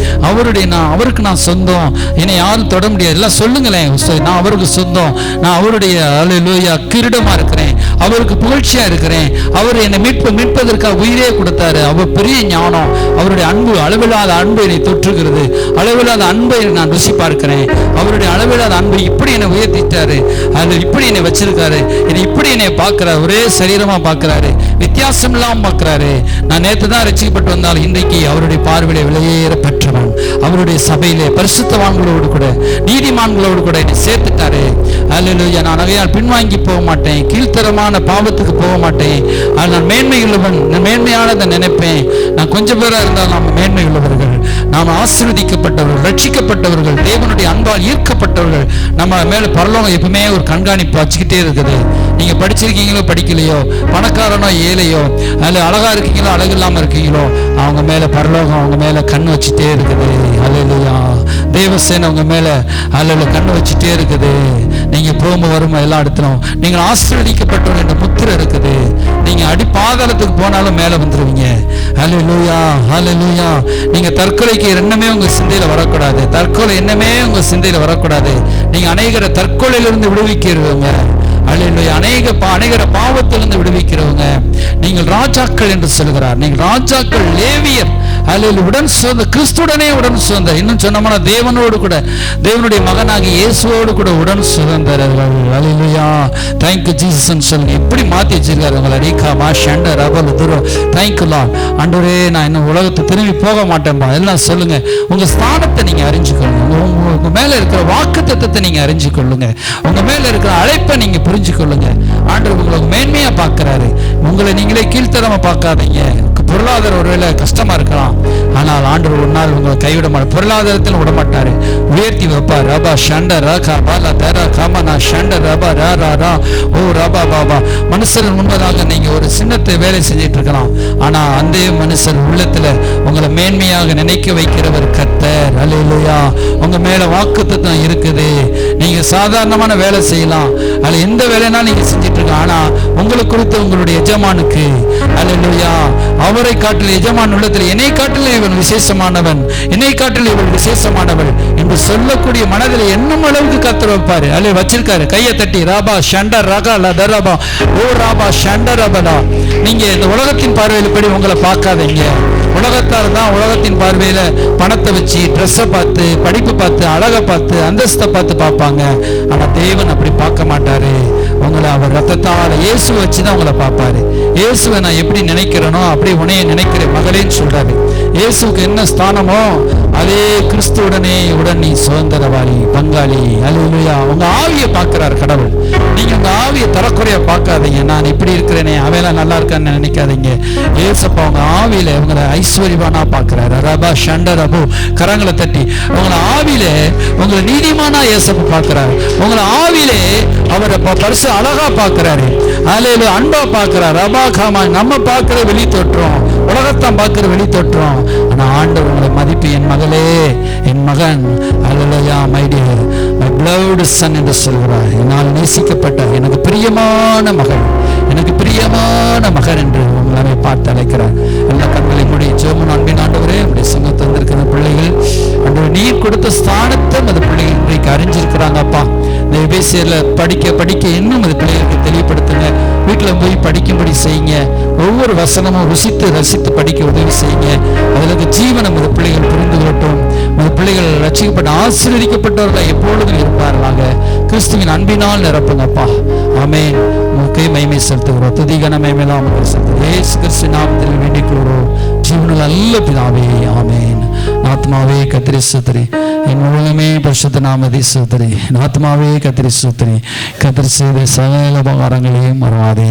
அவருக்கு நான் சொந்தம். என்னை யாரும் தொட முடியாது. எல்லாம் சொல்லுங்களேன், நான் அவருக்கு சொந்தம், நான் அவருடைய அல்லேலூயா கிரீடமா இருக்கிறேன், அவருக்கு புகழ்ச்சியா இருக்கிறேன். அவர் என்னை மீட்பதற்காக உயிரே கொடுத்தாரு. அவர் பெரிய ஞானம், அவருடைய அன்பு, அளவில்லாத அன்பு என்னை தொற்றுகிறது. அளவில்லாத அன்பை நான் ருசி பார்க்கிறேன். அவருடைய அளவில்லாத அன்பு இப்படி என்னை உயர்த்திட்டாரு, அது இப்படி என்னை வச்சிருக்காரு, என்னை இப்படி என்னை பார்க்கிறார், ஒரே சரீரமா பார்க்கிறாரு, வித்தியாசம் இல்லாம பார்க்கிறாரு. நான் நேற்று தான் ரட்சிக்கப்பட்டு வந்தால் இன்றைக்கு அவருடைய பார்வையிலே விலையேற பெற்றவன். அவருடைய சபையிலே பரிசுத்தவான்களோடு கூட நீதிமான்களோடு கூட என்னை சேர்த்துட்டாரு. அல்லேலூயா. நான் ஆகையால் பின்வாங்கி போக மாட்டேன், கீழ்த்தரமான பாவத்துக்கு போக மாட்டேன். நான் மேன்மை உள்ளவன், நான் மேன்மையானதை நினைப்பேன். நான் கொஞ்சம் பேரா இருந்தால் நாம் மேன்மை உள்ளவர்கள், நாம் ஆசீர்வதிக்கப்பட்டவர்கள், ரட்சிக்கப்பட்டவர்கள், தேவனுடைய அன்பால் ஈர்க்கப்பட்டவர்கள். நம்ம மேல பரலோகம் எப்பவுமே ஒரு கண்காணிப்பு வச்சுக்கிட்டே இருக்குது. நீங்க படிச்சிருக்கீங்களோ படிக்கலையோ, பணக்காரனோ ஏழையோ, அல்ல அழகா இருக்கீங்களோ அழகு இல்லாம இருக்கீங்களோ, அவங்க மேல பரலோகம் அவங்க மேல கண்ணு வச்சுட்டே இருக்குது. அல்லேலூயா. தேவசேனை அவங்க மேல அல்ல கண்ணு வச்சுட்டே இருக்குது. நீங்க போகும்போது வரும்போது எல்லா இடத்திலும் நீங்கள் ஆசீர்வதிக்கப்பட்டவங்க என்ற முத்திரை இருக்குது. நீங்க அடி பாதாளத்துக்கு போனாலும் மேல வந்துருவீங்க. அல்லேலூயா, அல்லேலூயா. நீங்க தற்கொலைக்கு எண்ணமே உங்க சிந்தையில வரக்கூடாது. தற்கொலை எண்ணமே உங்க சிந்தையில வரக்கூடாது. நீங்க அநேகரை தற்கொலையிலிருந்து விடுவிக்கிறவங்க. அல்லேலூயா. அநேகர பாவத்திலிருந்து விடுவிக்கிறவங்க. நீங்கள் ராஜாக்கள் என்று சொல்கிறார். நீங்கள் ராஜாக்கள், லேவியர். அல்லேலூயா. உடன் சுதந்திர, கிறிஸ்துடனே உடன் சுதந்திர. இன்னும் சொன்னோம்னா தேவனோடு கூட, தேவனுடைய மகனாகி இயேசுவோடு கூட உடன் சுதந்திரர்கள். அல்லேலூயா. தேங்க் யூ ஜீசஸ் சொல்லுங்க. எப்படி மாத்தி வச்சிருக்காரு உங்களை. ரீகா மா ஷண்ட ரபல் துரோ. Thank you lord. ஆண்டவரே, நான் இன்னும் உலகத்தை திரும்பி போக மாட்டேன்பா. எல்லாம் சொல்லுங்க. உங்க ஸ்தானத்தை நீங்க அறிஞ்சுக்கொள்ளுங்க. உங்க மேல இருக்கிற வாக்குத்தத்தத்தை நீங்க அறிஞ்சுக்கொள்ளுங்க. உங்க மேல இருக்கிற அழைப்பை நீங்க புரிஞ்சு கொள்ளுங்க. ஆண்டவர் உங்களை மேன்மையா பார்க்கிறாரு. உங்களை நீங்களே கீழ்த்தரமா பார்க்காதீங்க. பொருளாதார ஒருவேளை கஷ்டமா இருக்கலாம், ஆனால் ஆண்டவர் ஒரு நாள் உங்களை கைவிட மாட்டார். பொருளாதாரத்தில் விட மாட்டாரு, உயர்த்தி வைப்பார். ரபா ஷண்ட ரகா பாலா தரா காமனா ஷண்ட ரபா ரா ரா ரா ஓ ரபா பாபா. மனுஷர் முன்பதாக நீங்க ஒரு சின்னத்தை வேலை செஞ்சிட்டு இருக்கலாம், ஆனா அந்த மனுஷர் உள்ளத்துல உங்களை மேன்மையாக நினைக்க வைக்கிறவர் கர்த்தர். அல்லேலூயா. உங்க மேல வாக்குத்தத்தம் இருக்குது. நீங்க சாதாரணமான வேலை செய்யலாம், அதுல எந்த வேலைனா நீங்க செஞ்சிட்டு இருக்கலாம், ஆனா உங்களுக்கு குறித்து உங்களுடைய எஜமானுக்கு, அல்லேலூயா, அவரை காட்டில் எஜமான் உள்ளத்தில் என்னை காட்டில் இவன் விசேஷமானவன், என்னை காட்டில் இவள் விசேஷமானவள் என்று சொல்லக்கூடிய மனதில் என்னும் அளவுக்கு கர்த்தர் வைப்பாரு. அல்ல வச்சிருக்காரு. கையை தட்டி ராபா ஷண்டர் ரகா லதரபா ஓ ராபா ஷண்டர் ரபலா. நீங்க இந்த உலகத்தின் பார்வையில் படி உங்களை பார்க்காதீங்க. உலகத்தார் தான் உலகத்தின் பார்வையில பணத்தை வச்சு, ட்ரெஸ்ஸை பார்த்து, படிப்பு பார்த்து, அழகை பார்த்து, அந்தஸ்தை பார்த்து பார்ப்பாங்க. ஆனா தேவன் அப்படி பார்க்க மாட்டாரு. உங்களை அவர் ரத்தத்தால் இயேசு வச்சுதான் உங்களை பார்ப்பாரு. இயேசுவை நான் எப்படி நினைக்கிறேனோ அப்படி உன்னைய நினைக்கிறேன் மகளேன்னு சொல்றாரு. இயேசுக்கு என்ன ஸ்தானமோ அதே கிறிஸ்துவுடனே உடன் நீ சுதந்திரவாளி, பங்காளி. அல்லேலூயா. உங்க ஆவியை பார்க்கிறார் கடவுள். நீங்க உங்க ஆவியை தரக்குறையா பார்க்காதீங்க. நான் இப்படி இருக்கிறேனே, அவையெல்லாம் நல்லா இருக்கான்னு நினைக்காதீங்க. ஏசப்பா உங்க ஆவியில உங்களை ஐஸ்வர்யவானா பார்க்கிறாரு. ரபா ஷண்டர் அபு. கரங்களை தட்டி உங்களை ஆவியில உங்களை நீதிமானா ஏசப்பா பார்க்கிறாரு. உங்களை ஆவியிலே அவரை பரிசு அழகா பார்க்கிறாரு. அல்லேலூயா. அன்பா பார்க்கிறார். ரபா காமா. நம்ம பார்க்கிற வெளி தோற்றம், உலகத்தான் பார்க்கிற வெளி தோற்றம், ஆனா ஆண்டவர் உங்களை மதிப்பு. என் மகளே, என் மகன், அல்லேலூயா, மை டியர், மை பிளவ்ட் சன் என்று சொல்கிறார். என்னால் நேசிக்கப்பட்ட எனக்கு பிரியமான மகன், எனக்கு பிரியமான மகன் என்று உங்களை பார்த்து அழைக்கிறார். எல்லா கண்களை மூடி ஜெபம். அன்பின் ஆண்டவரே, உடைய சமூகத்தில் வந்திருக்கிற பிள்ளைகள் ஆண்டவர் நீர் கொடுத்த ஸ்தானத்தை அந்த பிள்ளைகள் இன்றைக்கு அறிஞ்சிருக்கிறாங்க. அப்பா, இந்த எபேசியர்ல படிக்க இன்னும் அது பிள்ளைகளுக்கு தெளிவுபடுத்துங்க. வீட்டில் போய் படிக்கும்படி செய்யுங்க. ஒவ்வொரு வசனமும் ருசித்து ரசித்து படிக்க உதவி செய்யுங்க. அதில் ஜீவன் நமது பிள்ளைகள் புரிந்து கொள்ளட்டும். நமது பிள்ளைகள் ரட்சிக்கப்பட்ட ஆசீர்வதிக்கப்பட்டவர்களை எப்பொழுதும் இருப்பார்களாக. கிறிஸ்துவின் அன்பினால் நிரப்புங்கப்பா. ஆமென். உங்களுக்கே மகிமை செலுத்துகிறோம். துதிகன மகிமையெல்லாம் உங்களுக்கு செலுத்துகிறோம். இயேசு கிறிஸ்து நாமத்தில் வேண்டிக் கொள்கிறோம் ஜீவனுள்ள நல்ல பிதாவே. ஆமென். ஆத்மாவே கர்த்தரை ஸ்தோத்திரி, என் உலகமே பரிசுத்த நாமத்தை ஸ்தோத்திரி. ஆத்மாவே கர்த்தரை ஸ்தோத்திரி, கர்த்தர் செய்த சகல உபகாரங்களையும் மறவாதே.